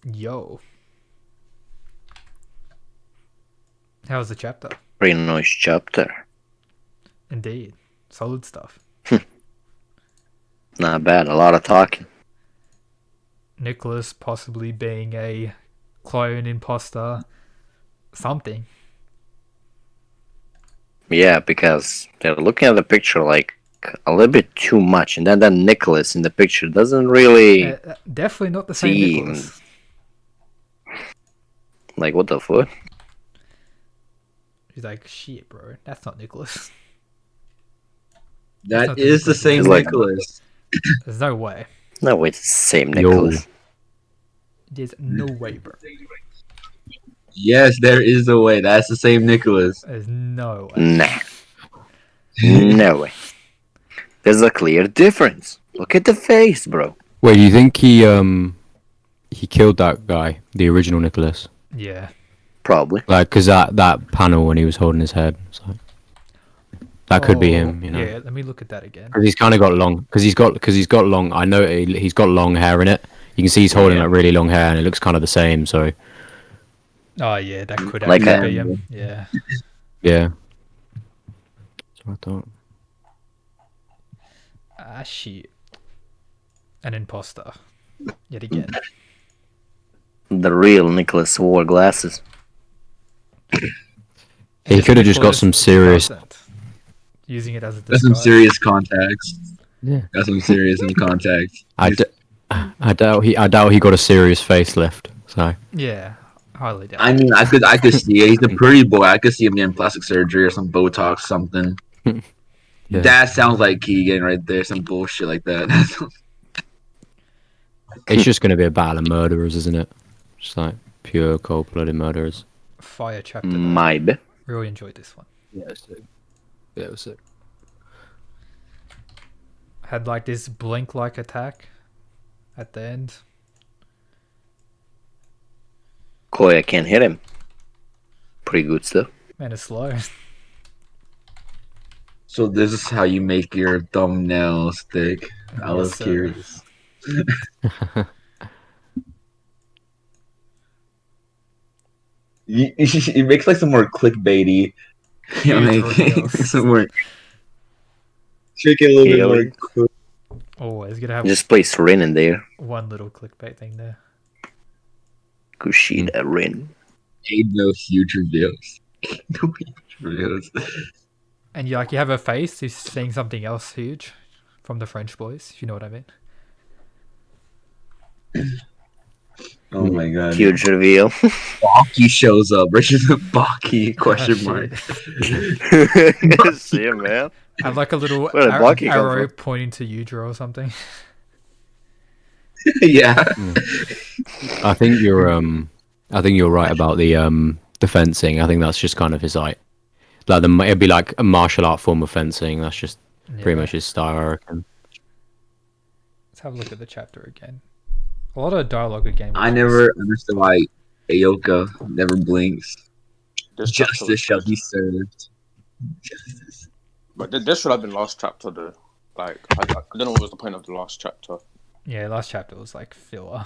Speaker 1: Yo. How's the chapter?
Speaker 2: Pretty nice chapter.
Speaker 1: Indeed. Solid stuff.
Speaker 2: Not bad. A lot of talking.
Speaker 1: Nicholas possibly being a clone imposter. Something.
Speaker 2: Yeah, because they're looking at the picture like a little bit too much, and then that Nicholas in the picture doesn't really
Speaker 1: definitely not the same
Speaker 2: seem
Speaker 1: Nicholas.
Speaker 2: like, what the fuck?
Speaker 1: He's like, shit, bro. That's not Nicholas.
Speaker 3: That is the same Nicholas.
Speaker 1: There's no way.
Speaker 2: No way, it's the same Nicholas.
Speaker 1: There's no way, bro.
Speaker 3: Yes, there is a way. That's the same Nicholas.
Speaker 1: There's no way.
Speaker 2: Nah. No way. There's a clear difference. Look at the face, bro.
Speaker 4: Wait, you think he killed that guy, the original Nicholas?
Speaker 1: Yeah.
Speaker 2: Probably.
Speaker 4: Like, cause that panel when he was holding his head, it's like, that could be him, you know.
Speaker 1: Yeah, let me look at that again.
Speaker 4: Cause he's kind of got long, cause he's got long. I know he's got long hair in it. You can see he's holding like really long hair, and it looks kind of the same. So.
Speaker 1: Oh yeah, that could
Speaker 2: Like
Speaker 1: actually be him. Yeah.
Speaker 4: Yeah. That's what I thought.
Speaker 1: Ah shit. An imposter. Yet again.
Speaker 2: The real Nicholas wore glasses.
Speaker 4: He could have just got some serious.
Speaker 1: Using it as a
Speaker 3: Got some serious contacts.
Speaker 4: Yeah.
Speaker 3: Got some serious in contacts.
Speaker 4: I doubt he got a serious facelift. So.
Speaker 1: Yeah. Highly doubt.
Speaker 3: I mean, I could see it. He's a pretty boy. I could see him getting plastic surgery or some Botox, something.
Speaker 4: Yeah.
Speaker 3: That sounds like Keegan right there. Some bullshit like that.
Speaker 4: It's just going to be a battle of murderers, isn't it? Just like pure cold-blooded murderers.
Speaker 1: Fire chapter. Though.
Speaker 2: Maybe.
Speaker 1: Really enjoyed this one.
Speaker 4: Yeah, it was sick. Yeah, it was sick.
Speaker 1: Had like this blink-like attack at the end.
Speaker 2: Koya can't hit him. Pretty good stuff.
Speaker 1: Man, it's slow.
Speaker 3: So this is how you make your thumbnail stick. I
Speaker 1: Yes,
Speaker 3: was
Speaker 1: sir.
Speaker 3: curious. It makes like some more clickbaity. You know,
Speaker 1: Huge
Speaker 3: like
Speaker 1: reveals.
Speaker 3: some more. Make it a little bit more.
Speaker 2: Really?
Speaker 3: Quick.
Speaker 1: Always gonna have
Speaker 2: Just place Rin in there.
Speaker 1: one little clickbait thing there.
Speaker 2: Kushida Rin.
Speaker 3: Ain't no huge reveals. No huge reveals.
Speaker 1: And you have a face who's saying something else huge from the French boys, if you know what I mean.
Speaker 3: Oh my god.
Speaker 2: Huge reveal.
Speaker 3: Baki shows up. Richard Baki question
Speaker 1: Oh,
Speaker 3: mark.
Speaker 2: See, man.
Speaker 1: I have like a little
Speaker 2: Where did Baki come
Speaker 1: arrow
Speaker 2: from?
Speaker 1: pointing to Udra or something.
Speaker 3: Yeah.
Speaker 4: I think you're right about the fencing. I think that's just kind of his like it'd be like a martial art form of fencing. That's just pretty
Speaker 1: Yeah.
Speaker 4: much his style, I reckon.
Speaker 1: Let's have a look at the chapter again. A lot of dialogue again.
Speaker 3: I
Speaker 1: which
Speaker 3: never
Speaker 1: is-
Speaker 3: understood why Aoka never blinks.
Speaker 5: This chapter
Speaker 3: Justice
Speaker 5: was
Speaker 3: shall
Speaker 5: good.
Speaker 3: be served. Justice.
Speaker 5: But this should have been last chapter though. Like I don't know what was the point of the last chapter.
Speaker 1: Yeah, last chapter was like filler.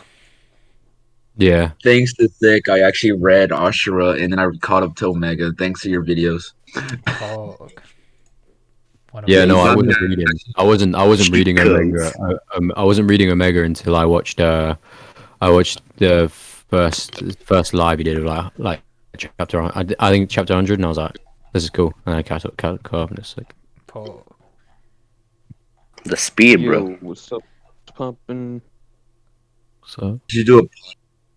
Speaker 4: Yeah.
Speaker 3: Thanks to Thick, I actually read Ashura and then I caught up to Omega. Thanks to your videos.
Speaker 1: Oh.
Speaker 4: Yeah, no, I
Speaker 3: He's
Speaker 4: wasn't
Speaker 3: on
Speaker 4: reading. I wasn't reading
Speaker 2: Chickens.
Speaker 4: Omega. I wasn't reading Omega until I watched the first live he did of like chapter. I think chapter 100, and I was like, this is cool. And I caught up and it's like,
Speaker 1: Paul.
Speaker 2: The speed, bro.
Speaker 6: Yo, what's up, pumping?
Speaker 4: so.
Speaker 3: Did you do a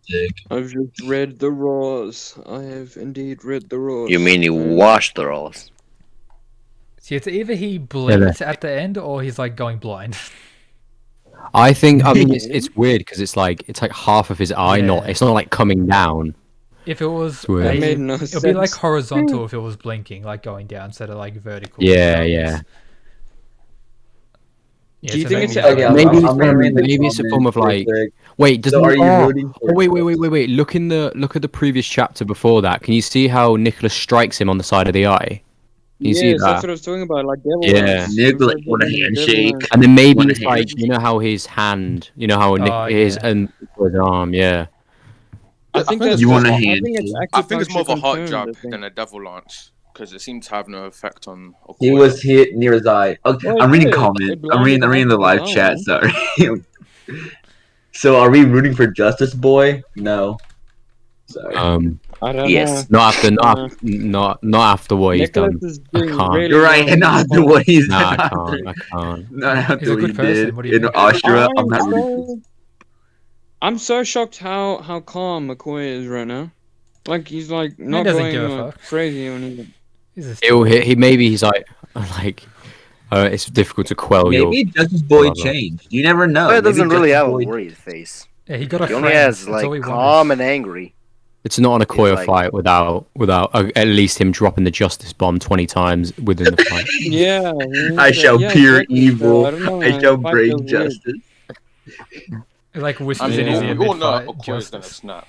Speaker 3: Thick?
Speaker 6: I've just read the Raws. I have indeed read the Raws.
Speaker 2: You mean you
Speaker 6: And
Speaker 2: washed the rolls?
Speaker 1: See, it's either he blinked at the end or he's like going blind.
Speaker 4: I mean it's weird because it's like half of his eye,
Speaker 1: Yeah.
Speaker 4: it's not like coming down.
Speaker 1: If it was,
Speaker 4: weird.
Speaker 6: That
Speaker 1: a-
Speaker 6: made no
Speaker 1: it'll be like
Speaker 6: sense.
Speaker 1: horizontal if it was blinking, like going down instead of like vertical.
Speaker 4: Yeah, yeah.
Speaker 1: Yeah,
Speaker 6: Do you
Speaker 1: so
Speaker 6: think it's
Speaker 1: maybe-
Speaker 4: Maybe it's
Speaker 3: reading
Speaker 4: from-
Speaker 3: the
Speaker 4: maybe it's a form of,
Speaker 3: comments,
Speaker 4: like-
Speaker 3: Thick.
Speaker 4: Wait, doesn't
Speaker 3: So are you
Speaker 4: oh,
Speaker 3: rooting for?
Speaker 4: oh, wait. Look at the previous chapter before that. Can you see how Nicholas strikes him on the side of the eye? Can you see
Speaker 6: Yes, that's
Speaker 4: that?
Speaker 6: what I was talking about. Like devil
Speaker 4: Yeah.
Speaker 6: eyes.
Speaker 3: Nicholas,
Speaker 6: It was
Speaker 3: what a
Speaker 6: like devil
Speaker 3: handshake.
Speaker 6: eyes.
Speaker 4: And then maybe
Speaker 3: One
Speaker 4: it's
Speaker 3: hand.
Speaker 4: like you know how his hand, you know how
Speaker 1: Oh,
Speaker 4: his
Speaker 1: yeah.
Speaker 4: and his arm, yeah.
Speaker 6: I think
Speaker 5: I
Speaker 6: that's
Speaker 3: You want a
Speaker 6: just-
Speaker 3: hand?
Speaker 5: I think it's more of a heart
Speaker 6: acupuncture
Speaker 5: jab
Speaker 6: confirmed, I think.
Speaker 5: than a devil lance because it seemed to have no effect on.
Speaker 3: He
Speaker 5: Okoye.
Speaker 3: was hit near his eye. Okay,
Speaker 6: Well,
Speaker 3: I'm
Speaker 6: it
Speaker 3: reading
Speaker 6: did.
Speaker 3: comments.
Speaker 6: It
Speaker 3: I'm reading
Speaker 6: blinded
Speaker 3: the
Speaker 6: him
Speaker 3: live
Speaker 6: to
Speaker 3: chat.
Speaker 6: his
Speaker 3: Sorry. So are we rooting for Justice Boy? No. Sorry.
Speaker 6: I don't
Speaker 2: Yes.
Speaker 6: know.
Speaker 4: Not after what he's
Speaker 6: Nicholas
Speaker 4: done.
Speaker 6: is doing
Speaker 4: can't.
Speaker 6: really
Speaker 3: You're right.
Speaker 6: well.
Speaker 3: Not the way he's
Speaker 4: Nah, I
Speaker 3: not
Speaker 4: can't.
Speaker 3: not after
Speaker 1: He's a
Speaker 3: what he
Speaker 1: good person,
Speaker 3: did
Speaker 1: what do you
Speaker 3: in
Speaker 1: mean?
Speaker 3: Ashura. I'm not rooting.
Speaker 6: I'm so shocked how calm McCoy is right now. Like he's like not
Speaker 1: doesn't
Speaker 6: going
Speaker 1: give a
Speaker 6: like,
Speaker 1: fuck.
Speaker 6: crazy or anything.
Speaker 1: He's a
Speaker 4: He's like it's difficult to quell your.
Speaker 3: Maybe Justice Boy
Speaker 4: Blah, blah.
Speaker 3: changed. You never know.
Speaker 2: But it
Speaker 3: Maybe
Speaker 2: doesn't really
Speaker 3: Justice
Speaker 2: have a
Speaker 3: Boy-
Speaker 2: worried face.
Speaker 1: Yeah, he got a
Speaker 2: He only
Speaker 1: friend.
Speaker 2: has
Speaker 1: That's all he
Speaker 2: like
Speaker 1: wanted.
Speaker 2: calm and angry.
Speaker 4: It's not an Okoye
Speaker 2: like-
Speaker 4: fight without at least him dropping the justice bomb 20 times within the fight.
Speaker 6: Yeah.
Speaker 3: I shall peer
Speaker 6: exactly.
Speaker 3: evil.
Speaker 6: So, I don't know,
Speaker 3: I
Speaker 6: man.
Speaker 3: shall
Speaker 6: The fight
Speaker 3: bring
Speaker 6: feels weird.
Speaker 3: justice.
Speaker 1: Like
Speaker 5: I
Speaker 1: whispers
Speaker 5: mean,
Speaker 1: in his
Speaker 6: Yeah.
Speaker 1: ear
Speaker 5: we all know
Speaker 1: mid-fight.
Speaker 5: Okoye's gonna
Speaker 1: Justice.
Speaker 5: snap.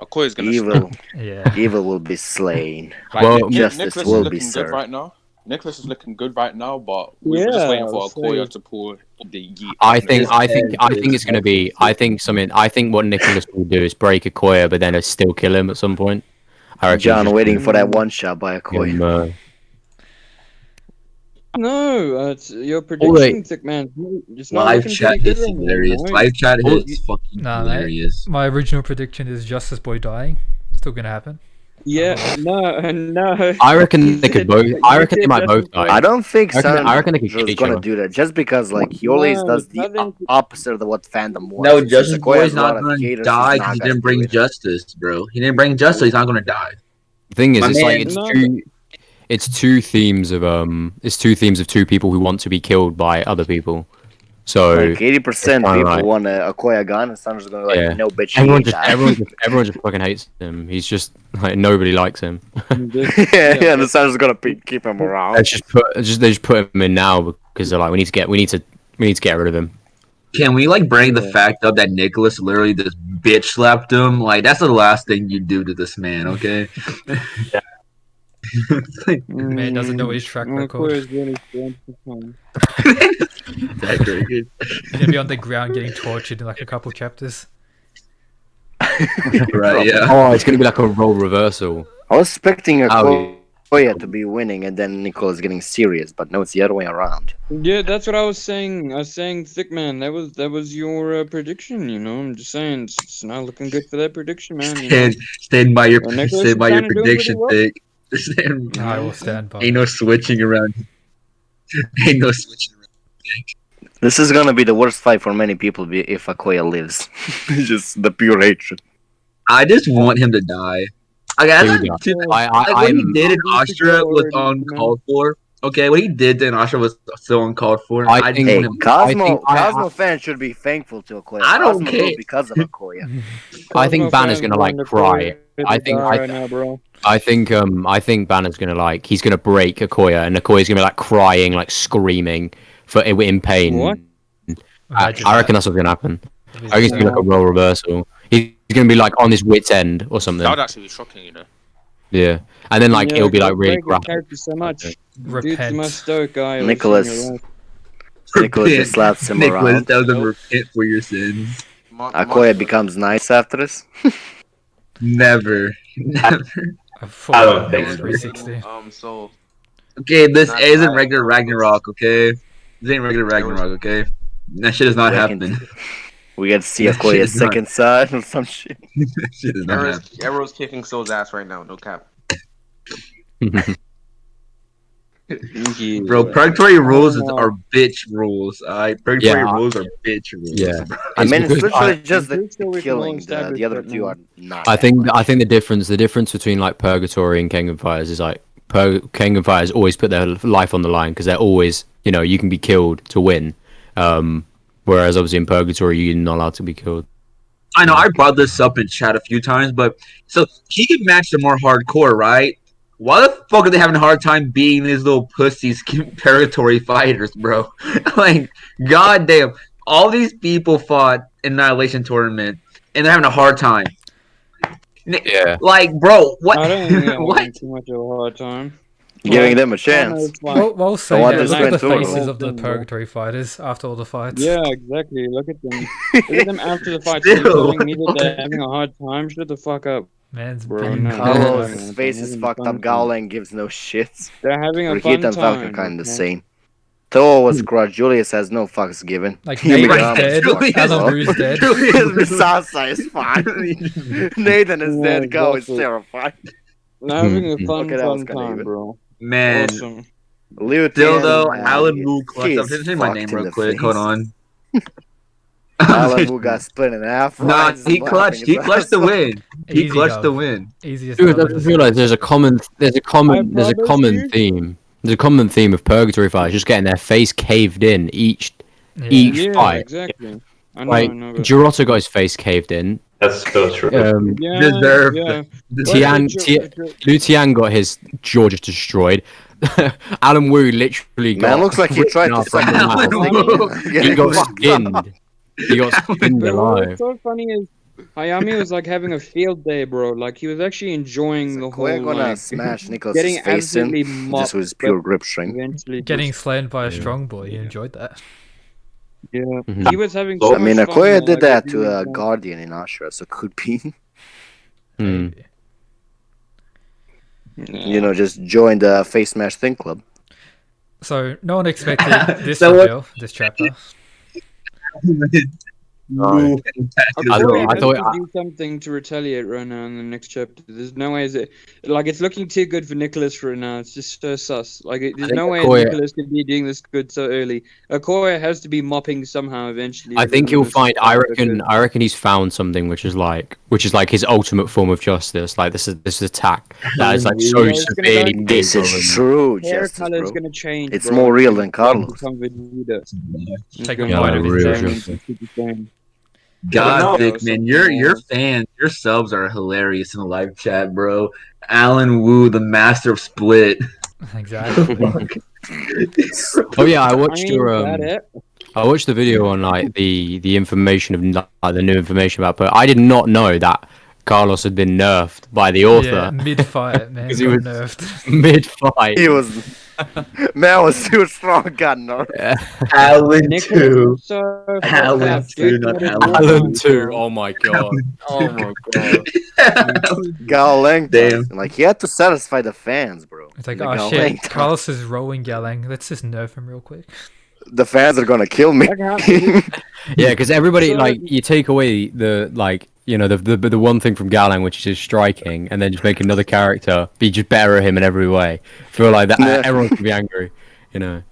Speaker 5: Okoye's gonna
Speaker 2: Evil,
Speaker 5: snap.
Speaker 1: Yeah.
Speaker 2: evil will be slain.
Speaker 5: Like,
Speaker 4: Well,
Speaker 2: justice
Speaker 5: Nicholas
Speaker 2: will
Speaker 5: is
Speaker 2: be
Speaker 5: looking
Speaker 2: served.
Speaker 5: good right now. Nicholas is looking good right now, but we're just
Speaker 6: Yeah,
Speaker 5: waiting for
Speaker 6: so-
Speaker 5: Okoye to pull the yeet.
Speaker 4: I think it's gonna be. I think what Nicholas will do is break Okoye, but then he'll still kill him at some point. I reckon.
Speaker 2: John
Speaker 4: he's
Speaker 2: waiting for that one shot by a
Speaker 4: just gonna,
Speaker 2: coin.
Speaker 6: No, it's your
Speaker 4: wait.
Speaker 6: prediction, thick man. It's not
Speaker 3: Live
Speaker 6: looking
Speaker 3: chat
Speaker 6: pretty
Speaker 3: is
Speaker 6: good right now,
Speaker 3: hilarious.
Speaker 6: right?
Speaker 3: Live chat
Speaker 4: Oh,
Speaker 3: is fucking
Speaker 1: Nah, mate.
Speaker 3: hilarious.
Speaker 1: My original prediction is Justice Boy dying. Still gonna happen.
Speaker 6: Yeah, no.
Speaker 4: I reckon they could both. I reckon they might both die.
Speaker 2: I don't think
Speaker 4: I reckon they could kill
Speaker 2: Sandra's
Speaker 4: each
Speaker 2: gonna
Speaker 4: other.
Speaker 2: do that just because like he always
Speaker 6: No,
Speaker 2: does the
Speaker 6: nothing-
Speaker 2: opposite of what fandom wants.
Speaker 3: No,
Speaker 2: Since
Speaker 3: Justice
Speaker 2: Okoye
Speaker 3: Boy
Speaker 2: has
Speaker 3: is
Speaker 2: a lot
Speaker 3: not
Speaker 2: of
Speaker 3: gonna
Speaker 2: haters,
Speaker 3: die
Speaker 2: he's
Speaker 3: because
Speaker 2: not
Speaker 3: he
Speaker 2: gonna
Speaker 3: didn't
Speaker 2: do
Speaker 3: bring
Speaker 2: it.
Speaker 3: justice, bro. He didn't bring justice. He's not gonna die.
Speaker 4: The thing is,
Speaker 3: My
Speaker 4: it's
Speaker 3: man,
Speaker 4: like
Speaker 6: no.
Speaker 4: it's two themes of two people who want to be killed by other people. So
Speaker 2: Like 80%
Speaker 4: kinda
Speaker 2: people
Speaker 4: like-
Speaker 2: want a Okoye gun, and Sandra's gonna be like,
Speaker 4: Yeah.
Speaker 2: no bitch, he
Speaker 4: everyone
Speaker 2: ain't
Speaker 4: just
Speaker 2: dying.
Speaker 4: everyone just fucking hates him. He's just like nobody likes him.
Speaker 2: yeah, and Sandra's gonna keep him around.
Speaker 4: They just put him in now because they're like we need to get rid of him.
Speaker 3: Can we like bring the
Speaker 6: Yeah.
Speaker 3: fact up that Nicholas literally just bitch slapped him? Like that's the last thing you do to this man, okay? It's like,
Speaker 1: Man doesn't know his track record.
Speaker 6: Makoy is really strange to come.
Speaker 3: exactly.
Speaker 1: He's gonna be on the ground getting tortured in like a couple chapters.
Speaker 3: Right, yeah.
Speaker 4: Oh, it's gonna be like a role reversal.
Speaker 2: I was expecting
Speaker 4: Oh,
Speaker 2: Akoya to be winning and then Nicholas getting serious, but no, it's the other way around.
Speaker 6: Yeah, that's what I was saying. I was saying, Thick Man, that was your prediction. You know, I'm just saying it's not looking good for that prediction, man. You know?
Speaker 3: Stand by your
Speaker 6: Nicholas
Speaker 3: stand
Speaker 6: is
Speaker 3: by your
Speaker 6: kinda doing pretty
Speaker 3: prediction,
Speaker 6: well.
Speaker 3: Thick. Stand-
Speaker 1: I will stand by.
Speaker 3: Ain't no switching around. Ain't no switching around.
Speaker 2: This is gonna be the worst fight for many people if Akoya lives. Just the pure hatred.
Speaker 3: I just want him to die. Like,
Speaker 4: He would die.
Speaker 3: like what he did in
Speaker 6: I'm-
Speaker 3: Austria was
Speaker 6: already,
Speaker 3: uncalled for. Okay, what he did in Austria was so uncalled for.
Speaker 4: I
Speaker 3: I
Speaker 4: think-
Speaker 3: just
Speaker 2: Hey,
Speaker 3: want him.
Speaker 2: Cosmo fans should be thankful to Akoya.
Speaker 3: I don't
Speaker 2: Cosmo
Speaker 3: care.
Speaker 2: goes because of Akoya.
Speaker 4: I think
Speaker 6: Cosmo
Speaker 4: Banner's
Speaker 6: fans
Speaker 4: gonna like
Speaker 6: want
Speaker 4: cry.
Speaker 6: Akoya
Speaker 4: I
Speaker 6: to
Speaker 4: think
Speaker 6: die right now, bro.
Speaker 4: I think Banner's gonna like he's gonna break Akoya, and Akoya's gonna be like crying, like screaming in pain.
Speaker 6: What?
Speaker 4: I reckon that's what's gonna happen. I reckon it's gonna be like a
Speaker 6: No.
Speaker 4: role reversal. He's gonna be like on his wit's end or something.
Speaker 5: That would actually be shocking, you know.
Speaker 4: Yeah, and then like
Speaker 6: Yeah,
Speaker 4: it'll be like
Speaker 6: don't
Speaker 4: really
Speaker 6: break your
Speaker 4: graphic.
Speaker 6: character so much. Dude's the
Speaker 1: Repent.
Speaker 6: most stoic guy. I've ever
Speaker 2: Nicholas.
Speaker 6: seen in your life.
Speaker 2: Nicholas just slaps him
Speaker 3: Nicholas
Speaker 2: around.
Speaker 3: tells him repent for your sins.
Speaker 2: Akoya becomes nice after this.
Speaker 3: Never. Never.
Speaker 1: I
Speaker 7: don't think so.
Speaker 1: 360.
Speaker 5: So
Speaker 3: Okay, this
Speaker 5: Not
Speaker 3: isn't
Speaker 5: bad.
Speaker 3: regular Ragnarok, okay? This ain't regular Ragnarok, okay? That shit is not
Speaker 2: Reckon-
Speaker 3: happening.
Speaker 2: We get to see
Speaker 3: That shit
Speaker 2: Akoya's
Speaker 3: is not-
Speaker 2: second side or some shit.
Speaker 3: That shit is not happening.
Speaker 5: Arrow's kicking Soul's ass right now, no cap.
Speaker 6: Yeah.
Speaker 3: Bro, purgatory rules
Speaker 6: know.
Speaker 3: are bitch rules, alright? Purgatory
Speaker 4: Yeah.
Speaker 3: rules are bitch rules.
Speaker 4: Yeah.
Speaker 2: I mean, it's
Speaker 4: because
Speaker 2: literally just
Speaker 6: I'm
Speaker 2: the
Speaker 6: pretty sure we can
Speaker 2: killing.
Speaker 6: all establish
Speaker 2: The other
Speaker 6: that
Speaker 2: two
Speaker 6: now.
Speaker 2: are not.
Speaker 4: I
Speaker 2: that
Speaker 4: think
Speaker 2: much.
Speaker 4: the difference between like Purgatory and Kengan Fighters is like Kengan Fighters always put their life on the line because they're always you can be killed to win, whereas obviously in Purgatory you're not allowed to be killed.
Speaker 3: I know I brought this up in chat a few times, but so Keegan matched are more hardcore, right? Why the fuck are they having a hard time beating these little pussies purgatory fighters, bro? Like, goddamn, all these people fought in Annihilation Tournament, and they're having a hard time.
Speaker 4: Yeah.
Speaker 3: Like, bro, what?
Speaker 6: I don't think they're
Speaker 3: What?
Speaker 6: having too much of a hard time.
Speaker 2: Giving them a
Speaker 6: Like,
Speaker 2: chance.
Speaker 6: it's like-
Speaker 1: Well saying
Speaker 2: what
Speaker 1: that,
Speaker 2: this
Speaker 1: look at the
Speaker 2: went through.
Speaker 1: faces of the
Speaker 6: Whole thing, bro.
Speaker 1: Purgatory fighters after all the fights.
Speaker 6: Yeah, exactly. Look at them. Look at them after the fight.
Speaker 3: Still.
Speaker 6: Telling me that they're having a hard time. Shut the fuck up.
Speaker 1: Man's
Speaker 6: Bro,
Speaker 1: been
Speaker 6: no.
Speaker 2: Carlos'
Speaker 6: Yeah.
Speaker 2: face is fucked up. Gowling gives no shits.
Speaker 6: They're having a
Speaker 2: Rikita
Speaker 6: fun
Speaker 2: and Falcon
Speaker 6: time.
Speaker 2: kind of the
Speaker 6: okay?
Speaker 2: same. Toa was crushed. Julius has no fucks given.
Speaker 1: Like
Speaker 2: Yamagami
Speaker 1: Nathan's
Speaker 2: is
Speaker 1: dead,
Speaker 2: fucked as well.
Speaker 1: Alamu's dead.
Speaker 2: Julius Misasa is fine. Nathan is
Speaker 6: Yeah,
Speaker 2: dead. Go is
Speaker 6: exactly.
Speaker 2: terrified.
Speaker 6: They're having a fun,
Speaker 2: Okay, that was
Speaker 6: fun
Speaker 2: kinda
Speaker 6: time,
Speaker 2: even.
Speaker 6: bro.
Speaker 3: Man,
Speaker 6: Awesome.
Speaker 2: Liu
Speaker 3: still
Speaker 2: Tian,
Speaker 3: though,
Speaker 2: man,
Speaker 3: Alan Wu clutched
Speaker 2: he
Speaker 3: up.
Speaker 2: is
Speaker 3: Say my name
Speaker 2: fucked in
Speaker 3: real
Speaker 2: the
Speaker 3: quick.
Speaker 2: face.
Speaker 3: Hold on.
Speaker 2: Alan Wu got split in half.
Speaker 3: Nah,
Speaker 2: Ryan's
Speaker 3: he
Speaker 2: laughing
Speaker 3: clutched.
Speaker 2: his
Speaker 3: He
Speaker 2: ass
Speaker 3: clutched the
Speaker 2: off.
Speaker 3: win. He
Speaker 1: Easy
Speaker 3: clutched
Speaker 1: dub.
Speaker 3: the win.
Speaker 1: Easiest
Speaker 4: Dude, I
Speaker 1: dub
Speaker 4: just
Speaker 1: of the
Speaker 4: realized
Speaker 1: series.
Speaker 4: there's a common theme. There's a common theme of Purgatory fighters just getting their face caved in each
Speaker 1: Yeah.
Speaker 6: Yeah,
Speaker 4: fight.
Speaker 6: exactly. I know,
Speaker 4: Like
Speaker 6: I know. But...
Speaker 4: Giroto got his face caved in.
Speaker 7: That's so true.
Speaker 6: Yeah,
Speaker 3: Deserved.
Speaker 6: yeah.
Speaker 4: Tian,
Speaker 6: Well,
Speaker 4: Liu Tian got his jaw just destroyed. Alan Wu literally got.
Speaker 2: Man, looks like he tried to
Speaker 4: ripped
Speaker 2: suck
Speaker 4: off
Speaker 2: him
Speaker 3: Alan
Speaker 2: out.
Speaker 3: Wu.
Speaker 4: He got
Speaker 2: Fucked up.
Speaker 4: skinned. He got skinned
Speaker 6: But
Speaker 4: alive.
Speaker 6: what's so funny is Hayami was like having a field day, bro. Like he was actually enjoying the whole
Speaker 2: We're gonna
Speaker 6: like
Speaker 2: smash Nicholas'
Speaker 6: getting
Speaker 2: face in
Speaker 6: absolutely
Speaker 2: just
Speaker 6: mopped.
Speaker 2: with pure grip string.
Speaker 6: Eventually,
Speaker 1: Getting
Speaker 6: just-
Speaker 1: slammed by a strong boy. He enjoyed that.
Speaker 6: yeah,
Speaker 4: Mhm.
Speaker 6: he was having.
Speaker 7: So-
Speaker 6: So
Speaker 2: I mean,
Speaker 6: much fun,
Speaker 2: Akoya
Speaker 6: man,
Speaker 2: did
Speaker 6: like,
Speaker 2: that
Speaker 6: he
Speaker 2: to
Speaker 6: was,
Speaker 2: a
Speaker 6: like-
Speaker 2: Guardian in Ashura, so could be,
Speaker 4: Hmm.
Speaker 6: Yeah.
Speaker 2: you know, just join the Face Smash Thing Club.
Speaker 1: So no one expected this
Speaker 3: So what-
Speaker 1: reveal, this chapter.
Speaker 3: Wu and
Speaker 6: Akoya
Speaker 4: I
Speaker 6: has
Speaker 4: thought-
Speaker 6: to do something to retaliate right now in the next chapter. There's no way is it like it's looking too good for Nicholas for it now. It's just so sus. Like there's
Speaker 4: think
Speaker 6: no way
Speaker 4: Akoya-
Speaker 6: Nicholas could be doing this good so early. Akoya has to be mopping somehow eventually.
Speaker 4: I think he'll
Speaker 6: Because-
Speaker 4: find. I reckon he's found something which is like his ultimate form of justice. Like this is attack that is like so
Speaker 6: Yeah, it's gonna
Speaker 4: severely.
Speaker 6: go-
Speaker 2: This is
Speaker 4: painful.
Speaker 2: true,
Speaker 6: Hair
Speaker 2: Justice,
Speaker 6: color is
Speaker 2: bro.
Speaker 6: gonna change.
Speaker 2: It's
Speaker 6: bro.
Speaker 2: more real than
Speaker 6: It's gonna
Speaker 2: Carlos.
Speaker 6: become Vegeta. It's
Speaker 1: Take
Speaker 6: gonna
Speaker 1: a bite
Speaker 6: be
Speaker 1: of his
Speaker 4: real
Speaker 1: own.
Speaker 4: justice.
Speaker 6: Super Saiyan.
Speaker 3: God,
Speaker 6: No.
Speaker 3: Vic, man, your fans, your subs are hilarious in the live chat, bro. Alan Wu, the master of split.
Speaker 1: Exactly.
Speaker 4: Oh yeah, I
Speaker 6: I
Speaker 4: watched
Speaker 6: mean,
Speaker 4: your
Speaker 6: that it?
Speaker 4: I watched the video on like the information of like the new information about, but I did not know that Carlos had been nerfed by the
Speaker 1: Yeah,
Speaker 4: author
Speaker 1: mid-fight, man,
Speaker 4: 'Cause
Speaker 1: got
Speaker 4: he was-
Speaker 1: nerfed.
Speaker 4: mid-fight.
Speaker 2: He was man was too strong. Got nerfed.
Speaker 3: Alan
Speaker 6: Nicholas
Speaker 3: too.
Speaker 6: was so
Speaker 3: Alan
Speaker 6: crap,
Speaker 3: too,
Speaker 6: dude.
Speaker 3: not
Speaker 6: What a
Speaker 3: Alan.
Speaker 6: war
Speaker 4: Alan
Speaker 6: crime,
Speaker 4: too.
Speaker 6: bro.
Speaker 4: Oh my god. Oh my god.
Speaker 2: Galang.
Speaker 3: Damn.
Speaker 2: Like he had to satisfy the fans, bro.
Speaker 1: It's like,
Speaker 2: The
Speaker 1: oh
Speaker 2: Galang
Speaker 1: shit,
Speaker 2: time.
Speaker 1: Carlos is rolling Galang. Let's just nerf him real quick.
Speaker 2: The fans are gonna kill me.
Speaker 6: That happened.
Speaker 4: Yeah, because everybody
Speaker 6: So-
Speaker 4: like you take away the like the one thing from Galang, which is his striking, and then just make another character be just better at him in every way. Feel like that
Speaker 2: Yeah.
Speaker 4: everyone can be angry, you know.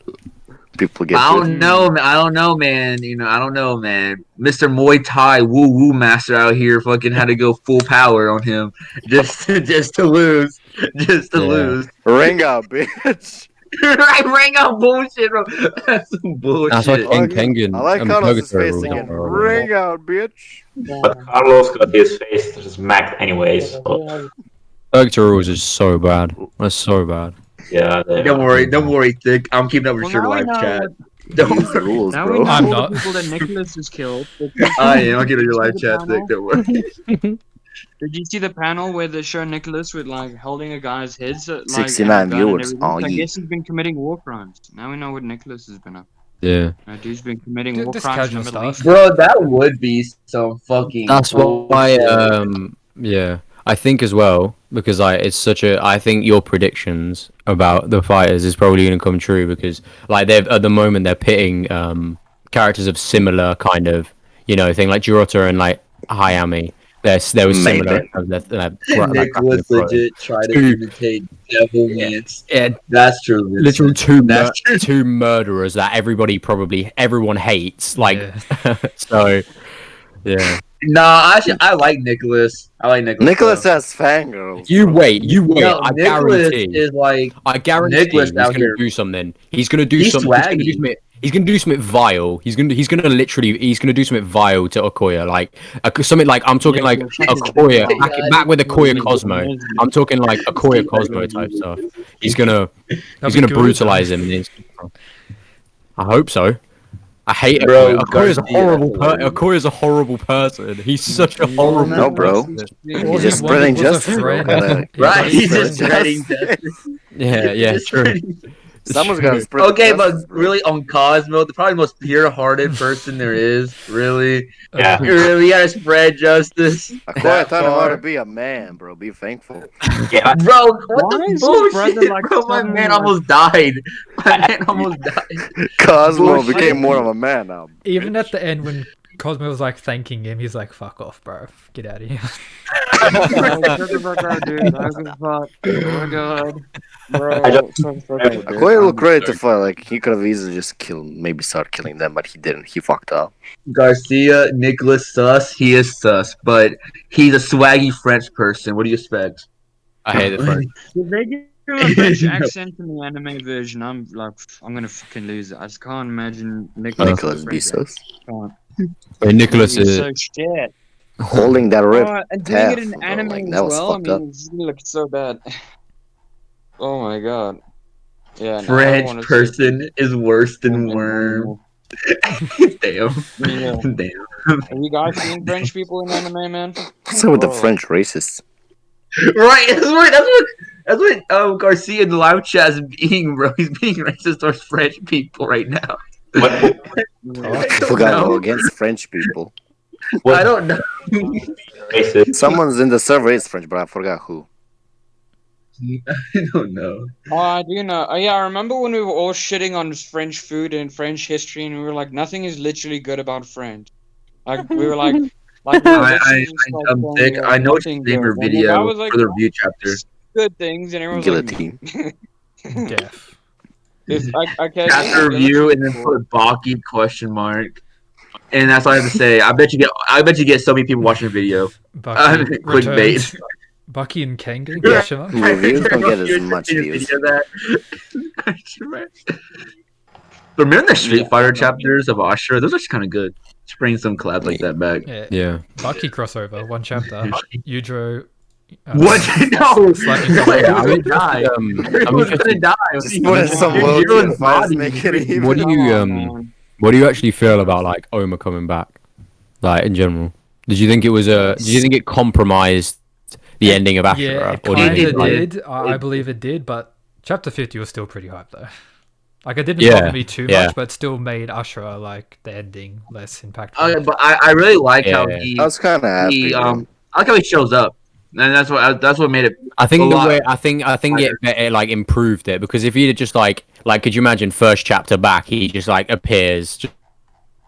Speaker 2: People get.
Speaker 3: I
Speaker 2: good.
Speaker 3: don't know, man. I don't know, man. I don't know, man. Mr. Muay Thai Woo Woo Master out here fucking had to go full power on him just to lose. Just to
Speaker 4: Yeah.
Speaker 3: lose.
Speaker 2: Ring out, bitch.
Speaker 3: I rang out bullshit, bro. That's some bullshit.
Speaker 4: That's like
Speaker 2: I like-
Speaker 4: Kengan.
Speaker 2: I like
Speaker 4: and
Speaker 2: Carlos's
Speaker 4: Purgatory
Speaker 2: face
Speaker 4: was
Speaker 2: again.
Speaker 4: horrible.
Speaker 2: Ring out, bitch.
Speaker 7: But Carlos got his face smacked anyways. So,
Speaker 4: Purgatory was just so bad. That's so bad.
Speaker 7: yeah.
Speaker 3: Don't worry, Thick. I'm keeping up with your
Speaker 6: Well, now
Speaker 3: live
Speaker 6: we know
Speaker 3: chat.
Speaker 6: what-
Speaker 3: Don't
Speaker 2: Use the
Speaker 3: worry.
Speaker 2: rules,
Speaker 6: Now we
Speaker 2: bro.
Speaker 6: know
Speaker 1: I'm
Speaker 6: all
Speaker 1: not.
Speaker 6: the people that Nicholas has killed.
Speaker 3: I am. I'll get on your live
Speaker 6: See
Speaker 3: chat,
Speaker 6: the
Speaker 3: Thick.
Speaker 6: panel?
Speaker 3: Don't worry.
Speaker 6: Did you see the panel where they show Nicholas with like holding a guy's head? So, like,
Speaker 2: 69
Speaker 6: and a gun and
Speaker 2: viewers.
Speaker 6: everything?
Speaker 2: Oh,
Speaker 6: So I
Speaker 2: yeah.
Speaker 6: guess he's been committing war crimes. Now we know what Nicholas has been up.
Speaker 4: Yeah.
Speaker 6: Dude's been committing
Speaker 1: Dude,
Speaker 6: war
Speaker 1: this
Speaker 6: crimes in the
Speaker 1: casual
Speaker 6: Middle
Speaker 1: stuff.
Speaker 6: East.
Speaker 3: Bro, that would be some fucking.
Speaker 4: That's why
Speaker 3: bullshit.
Speaker 4: yeah. I think as well, because I think your predictions about the fighters is probably gonna come true because like they've at the moment they're pitting characters of similar kind of thing like Jurota and like Hayami. They were similar.
Speaker 3: Nicholas legit tried to
Speaker 4: Dude.
Speaker 3: imitate Devil Mance.
Speaker 4: Yeah,
Speaker 3: That's true.
Speaker 4: literally
Speaker 3: That's true.
Speaker 4: two murderers that everyone hates. Like
Speaker 1: Yeah.
Speaker 4: so, yeah.
Speaker 3: Nah, actually, I like Nicholas.
Speaker 2: Nicholas has fangirls.
Speaker 4: You
Speaker 2: bro.
Speaker 4: wait.
Speaker 3: No,
Speaker 4: I
Speaker 3: Nicholas
Speaker 4: guarantee.
Speaker 3: is like
Speaker 4: I guarantee
Speaker 3: Nicholas
Speaker 4: he's
Speaker 3: out
Speaker 4: gonna
Speaker 3: here.
Speaker 4: do something. He's gonna do
Speaker 3: He's
Speaker 4: something.
Speaker 3: swaggy.
Speaker 4: He's gonna do something vile. He's gonna do something vile to Okoya. Like something like I'm talking like Okoya back with Okoya Cosmo. I'm talking like Okoya Cosmo type stuff. He's gonna
Speaker 1: That'd be good,
Speaker 4: brutalize him. I hope so. I hate
Speaker 3: Bro,
Speaker 4: Okoya. Okoya's a
Speaker 3: Garcia,
Speaker 4: horrible.
Speaker 3: hilarious.
Speaker 4: Okoya's a horrible person. He's such a horrible.
Speaker 2: No, bro.
Speaker 1: All
Speaker 2: He's
Speaker 1: he
Speaker 2: just
Speaker 1: wanted
Speaker 2: spreading
Speaker 1: was a
Speaker 2: justice, bro.
Speaker 1: friend.
Speaker 2: Gotta-
Speaker 1: Yeah,
Speaker 3: right. He's
Speaker 2: spread
Speaker 3: just spreading
Speaker 2: justice.
Speaker 3: justice.
Speaker 4: Yeah,
Speaker 3: Just
Speaker 4: true.
Speaker 3: spreading-
Speaker 2: Someone's gotta spread
Speaker 3: Okay,
Speaker 2: justice,
Speaker 3: but
Speaker 2: bro.
Speaker 3: really on Cosmo, the probably most pure-hearted person there is. Really,
Speaker 7: Yeah.
Speaker 3: you really gotta spread justice,
Speaker 2: Akoya taught him how
Speaker 3: far.
Speaker 2: to be a man, bro. Be thankful.
Speaker 7: Yeah,
Speaker 3: bro. What
Speaker 6: Why
Speaker 3: the
Speaker 6: is his
Speaker 3: bullshit,
Speaker 6: brother, like,
Speaker 3: bro? My
Speaker 6: suddenly,
Speaker 3: man
Speaker 6: like-
Speaker 3: almost died. My man almost died.
Speaker 2: Cosmo
Speaker 3: Bullshit.
Speaker 2: became more of a man now.
Speaker 1: Even at the end when Cosmo was like thanking him, he's like, "Fuck off, bro. Get out of here."
Speaker 6: Oh my god, bro.
Speaker 7: I don't-
Speaker 2: Akoya looked ready to fight. Like he could have easily just maybe start killing them, but he didn't. He fucked up.
Speaker 3: Garcia, Nicholas sus. He is sus, but he's a swaggy French person. What do you expect?
Speaker 4: I hate the French.
Speaker 6: If they give him a French accent in the anime version, I'm gonna fucking lose it. I just can't imagine Nicholas.
Speaker 2: Nicholas
Speaker 6: with a French
Speaker 2: Bezos
Speaker 6: accent.
Speaker 4: Nicholas
Speaker 6: He's
Speaker 4: is.
Speaker 6: so shit.
Speaker 2: holding that rip.
Speaker 6: Oh, and doing it in
Speaker 2: Taff, bro,
Speaker 6: anime
Speaker 2: like,
Speaker 6: as
Speaker 2: that was
Speaker 6: well. I
Speaker 2: fucked
Speaker 6: mean,
Speaker 2: up.
Speaker 6: it's gonna look so bad. Oh my god. Yeah. no, I
Speaker 3: French
Speaker 6: wanna see-
Speaker 3: person is worse than worm. Damn.
Speaker 6: Yeah.
Speaker 3: Damn.
Speaker 6: Have you guys seen French people in anime, man?
Speaker 2: What's up with the
Speaker 6: Bro.
Speaker 2: French racists?
Speaker 3: Right. That's what Garcia in the live chat is being, bro. He's being racist towards French people right now.
Speaker 7: what,
Speaker 2: I forgot to go against French people.
Speaker 3: I don't know.
Speaker 7: racist?
Speaker 2: Someone's in the server is French, but I forgot who.
Speaker 3: I don't know.
Speaker 6: Oh, I do know. Oh, yeah, I remember when we were all shitting on French food and French history, and we were like, nothing is literally good about French. Like, we were like, we were literally just, like,
Speaker 3: I'm
Speaker 6: saying,
Speaker 3: thick. I know what
Speaker 6: nothing
Speaker 3: you name your
Speaker 6: good. And the guy
Speaker 3: video
Speaker 6: was like,
Speaker 3: for the review chapter.
Speaker 6: good things, and everyone was
Speaker 2: Guillotine.
Speaker 6: like,
Speaker 1: Death.
Speaker 6: okay.
Speaker 3: Chapter review and then put Baki question mark. And that's all I have to say. I bet you get so many people watching the video.
Speaker 1: Bucky
Speaker 3: Clickbait.
Speaker 1: returns. Bucky and Kengan?
Speaker 2: Yeah.
Speaker 1: Question mark?
Speaker 2: Reviews don't get as
Speaker 3: You're
Speaker 2: much
Speaker 3: taking a
Speaker 2: views.
Speaker 3: video of that. But remember the Street Fighter chapters of Ashura? Those are just kind of good. Just bring some collabs like that back.
Speaker 1: Yeah.
Speaker 4: Yeah.
Speaker 1: Bucky crossover, one chapter. Yudro.
Speaker 3: What? No!
Speaker 1: Slacking
Speaker 3: Everyone's
Speaker 1: someone.
Speaker 3: gonna die.
Speaker 4: I'm
Speaker 3: Everyone's
Speaker 4: interested-
Speaker 3: gonna die.
Speaker 2: Just put in some
Speaker 3: You're
Speaker 2: loads
Speaker 3: doing
Speaker 2: and files,
Speaker 3: body.
Speaker 2: make it even.
Speaker 4: What do
Speaker 6: Come
Speaker 4: you
Speaker 6: on, man.
Speaker 4: What do you actually feel about like Oma coming back? Like in general, did you think it was a? Did you think it compromised the ending of Ashura?
Speaker 1: Yeah, it
Speaker 4: or do you
Speaker 1: kind of
Speaker 4: think, like-
Speaker 1: did. I believe it did, but chapter 50 was still pretty hype though. Like, it didn't
Speaker 4: Yeah,
Speaker 1: bother me too
Speaker 4: yeah.
Speaker 1: much, but still made Ashura, like, the ending less impactful.
Speaker 3: But I really like how
Speaker 4: Yeah.
Speaker 3: he
Speaker 2: I was kind of happy.
Speaker 3: I like how he shows up, and that's what made it.
Speaker 4: I think
Speaker 3: a
Speaker 4: the
Speaker 3: lot
Speaker 4: way I think it like improved it, because if he'd have just like could you imagine first chapter back he just like appears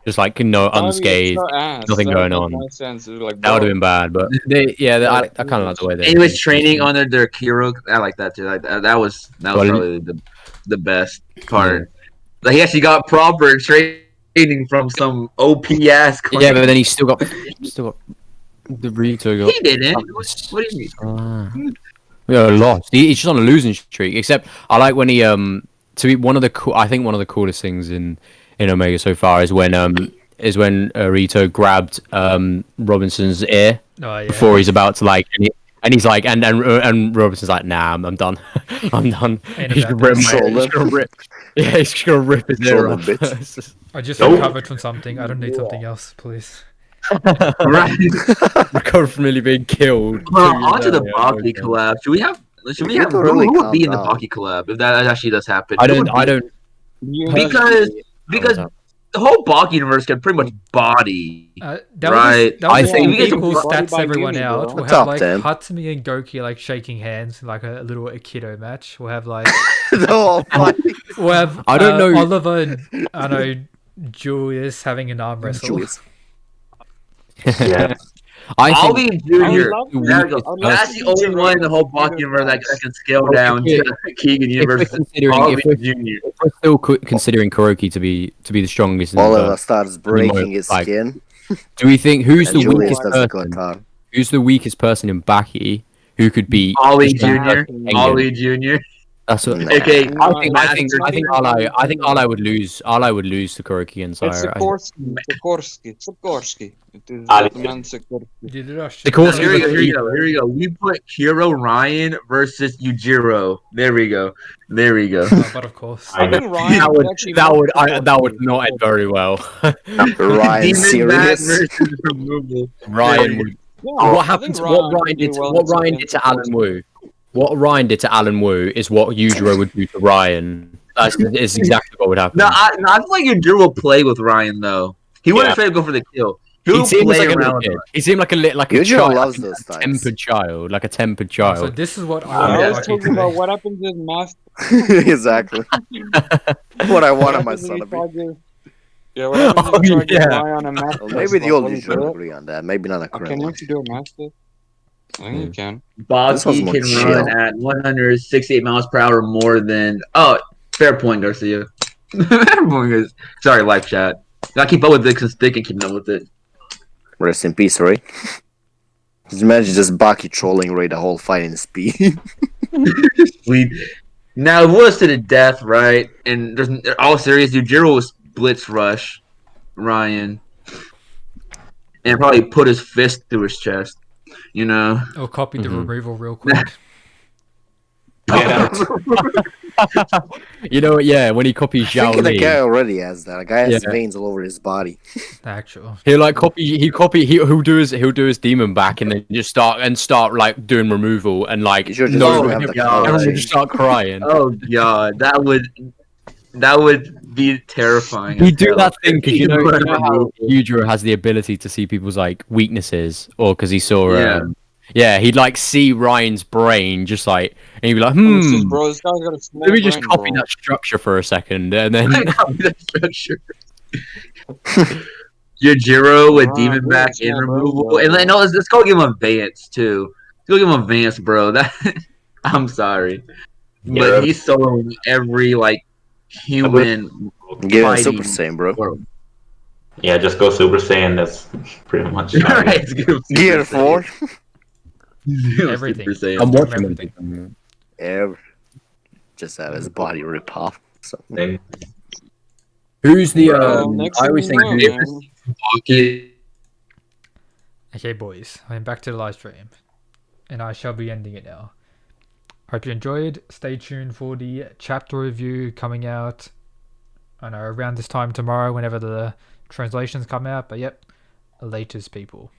Speaker 4: just like unscathed, nothing going on.
Speaker 6: No sense. It was like,
Speaker 4: That would have
Speaker 6: bro,
Speaker 4: been bad, but I kind of like the way they.
Speaker 3: He was training under their hero. I like that too. Like that was probably the best part. Like he actually got proper training from some OP ass.
Speaker 4: Yeah, but then he still got the Rito got.
Speaker 3: He didn't. What do you mean?
Speaker 4: Yeah, lost. He's just on a losing streak. Except I like when he to be one of the coolest things in Omega so far is when Rito grabbed Robinson's ear
Speaker 1: Oh, yeah.
Speaker 4: before he's about to like and he's like and Robinson's like, nah, I'm done. I'm done.
Speaker 1: Ain't
Speaker 4: He's
Speaker 1: about
Speaker 4: gonna rip
Speaker 1: this.
Speaker 4: he's gonna rip. Yeah, he's just gonna rip his ear
Speaker 2: Shoulder
Speaker 4: off.
Speaker 1: I just
Speaker 7: Nope.
Speaker 1: recovered from something. I don't need something else, please.
Speaker 3: Right.
Speaker 4: Recovered from really being killed.
Speaker 3: Well,
Speaker 4: 2 years
Speaker 3: onto the
Speaker 4: earlier.
Speaker 3: Baki collab. Should we have?
Speaker 2: You have to really
Speaker 3: who would
Speaker 2: calm
Speaker 3: be in the
Speaker 2: down.
Speaker 3: Baki collab if that actually does happen?
Speaker 4: I
Speaker 3: Who would
Speaker 4: don't.
Speaker 3: be- because the whole Baki universe can pretty much body.
Speaker 1: That
Speaker 3: Right.
Speaker 1: That
Speaker 4: I
Speaker 1: was
Speaker 4: think-
Speaker 1: just
Speaker 3: We get
Speaker 1: equal
Speaker 3: to
Speaker 1: stats
Speaker 6: by
Speaker 1: everyone
Speaker 6: Jimmy,
Speaker 1: out.
Speaker 6: bro.
Speaker 1: We'll have
Speaker 2: Top
Speaker 1: like
Speaker 2: 10.
Speaker 1: Hatsumi and Goki like shaking hands in like a little Aikido match. We'll have like
Speaker 2: No,
Speaker 1: we'll have
Speaker 4: I don't know-
Speaker 1: Oliver and I know Julius having an arm wrestle.
Speaker 2: Julius.
Speaker 7: Yeah.
Speaker 4: I
Speaker 3: Ollie
Speaker 4: think
Speaker 3: Jr.
Speaker 6: love
Speaker 4: the
Speaker 3: There we go.
Speaker 4: weakest
Speaker 3: That's the only one in the whole Baki universe that can scale
Speaker 4: Well,
Speaker 3: down
Speaker 4: if
Speaker 3: to Keegan
Speaker 4: if
Speaker 3: universe.
Speaker 4: we're considering
Speaker 3: Ollie
Speaker 4: if we're,
Speaker 3: Jr.
Speaker 4: if we're still considering Kuroki to be the strongest in the
Speaker 2: Oliver
Speaker 4: verse,
Speaker 2: starts breaking his
Speaker 4: like,
Speaker 2: skin,
Speaker 4: do we think who's
Speaker 2: and
Speaker 4: the
Speaker 2: Julius
Speaker 4: weakest
Speaker 2: doesn't go
Speaker 4: person?
Speaker 2: down.
Speaker 4: Who's the weakest person in Baki who could beat
Speaker 3: Ollie
Speaker 4: the strongest
Speaker 3: Jr.
Speaker 4: person in Kengan?
Speaker 3: Ollie Jr.
Speaker 4: That's what.
Speaker 2: Nah.
Speaker 3: Okay.
Speaker 4: I think Alai would lose. Alai would lose to Kuroki and
Speaker 6: It's
Speaker 4: Sire.
Speaker 6: Sikorsky. It is
Speaker 7: Ali.
Speaker 6: the man Sikorsky.
Speaker 1: Did it
Speaker 4: The course
Speaker 3: Here we go.
Speaker 4: is-
Speaker 3: Here we go. We put Hiro Ryan versus Yujiro. There we go.
Speaker 1: But of course.
Speaker 6: I think Ryan
Speaker 4: That
Speaker 6: would
Speaker 4: would
Speaker 6: actually
Speaker 4: that would not end very well.
Speaker 2: Ryan,
Speaker 3: Demon Bat
Speaker 2: serious?
Speaker 3: versus removal.
Speaker 4: Ryan would.
Speaker 6: Yeah,
Speaker 4: What
Speaker 6: I
Speaker 4: happened?
Speaker 6: think
Speaker 4: What
Speaker 6: would
Speaker 4: Ryan
Speaker 6: do
Speaker 4: did?
Speaker 6: well
Speaker 4: What
Speaker 6: in
Speaker 4: Ryan
Speaker 6: second
Speaker 4: did to Alan Wu? What Ryan did to Alan Wu is what Yujiro would do to Ryan. That's exactly what would happen.
Speaker 3: No, I feel like Yujiro will play with Ryan though. He wouldn't
Speaker 7: Yeah.
Speaker 3: try to go for the kill.
Speaker 4: He
Speaker 3: He'll
Speaker 4: seems
Speaker 3: play
Speaker 4: like a little
Speaker 3: around.
Speaker 4: kid. He seemed like a
Speaker 2: Yujiro
Speaker 4: child,
Speaker 2: loves
Speaker 4: like
Speaker 2: those
Speaker 4: a
Speaker 2: times.
Speaker 4: tempered child, like a tempered
Speaker 1: So
Speaker 4: child.
Speaker 1: this is what I
Speaker 6: I
Speaker 1: want
Speaker 6: was
Speaker 1: Baki
Speaker 6: talking
Speaker 1: to
Speaker 6: about
Speaker 1: be.
Speaker 6: what happens in Master.
Speaker 2: Exactly. What I want on my son to be.
Speaker 6: Yeah, what happens if you try to
Speaker 4: yeah.
Speaker 6: rely on a Master?
Speaker 2: Well, maybe the old
Speaker 6: Will you
Speaker 2: Yujiro
Speaker 6: do
Speaker 2: will
Speaker 6: it?
Speaker 2: agree on that. Maybe not a
Speaker 6: Can
Speaker 2: Krillin.
Speaker 6: you actually do a Master? I think you can.
Speaker 2: This one's
Speaker 3: Baki
Speaker 2: more
Speaker 3: can
Speaker 2: chill.
Speaker 3: run at 168 miles per hour more than. Oh, fair point, Garcia. Fair point, guys. Sorry, live chat. Gotta keep up with it because Thick and keep up with it.
Speaker 2: Rest in peace, Ray. Just imagine just Baki trolling Ray the whole fight in speed.
Speaker 3: Sweet. Now it was to the death, right? And there's all serious. Yujiro was blitz rush Ryan, and probably put his fist through his chest. You know.
Speaker 1: Or copy the
Speaker 4: Mhm.
Speaker 1: removal real quick.
Speaker 4: You know what? Yeah, when he copies
Speaker 2: I think
Speaker 4: Zhao
Speaker 2: the
Speaker 4: Li,
Speaker 2: guy already has that. The guy has
Speaker 4: Yeah.
Speaker 2: veins all over his body.
Speaker 1: Actual.
Speaker 4: he'll do his demon back and then just start like doing removal and like
Speaker 2: You should just
Speaker 3: No,
Speaker 2: have the
Speaker 3: yeah,
Speaker 2: color.
Speaker 4: everyone would just start crying.
Speaker 3: Oh god, that would be terrifying.
Speaker 4: He'd
Speaker 3: as
Speaker 4: do
Speaker 3: hell.
Speaker 4: that thing because you know how
Speaker 3: Removal.
Speaker 4: Yujiro has the ability to see people's like weaknesses, or because he saw
Speaker 3: Yeah.
Speaker 4: he'd like see Ryan's brain just like, and he'd be like,
Speaker 6: It's just, bro, this guy's got a small
Speaker 4: let me just
Speaker 6: brain,
Speaker 4: copy
Speaker 6: bro.
Speaker 4: that structure for a second, and then
Speaker 3: Copy that structure. Yujiro with
Speaker 6: Right,
Speaker 3: demon
Speaker 6: yeah,
Speaker 3: back
Speaker 6: yeah,
Speaker 3: and
Speaker 6: bro.
Speaker 3: removal, and then no, let's go give him advance too. Let's go give him advance, bro. That I'm sorry,
Speaker 7: Yeah.
Speaker 3: but he's soloing every like human.
Speaker 2: Give him
Speaker 3: fighting
Speaker 2: Super Saiyan, bro.
Speaker 3: world.
Speaker 7: Yeah, just go Super Saiyan. That's pretty much it.
Speaker 3: Right, let's give him Super
Speaker 2: Gear
Speaker 3: Saiyan.
Speaker 2: 4.
Speaker 3: Super
Speaker 1: Everything.
Speaker 3: Saiyan.
Speaker 4: I'm watching
Speaker 1: Everything.
Speaker 4: everything.
Speaker 2: Ever. Just have his body rip off. So.
Speaker 7: Thing.
Speaker 4: Who's the?
Speaker 6: Next
Speaker 4: I always
Speaker 6: thing
Speaker 4: think
Speaker 6: you know, man.
Speaker 3: Okay.
Speaker 1: Okay, boys, I'm back to the live stream, and I shall be ending it now. Hope you enjoyed. Stay tuned for the chapter review coming out I know around this time tomorrow, whenever the translations come out. But yep, latest people.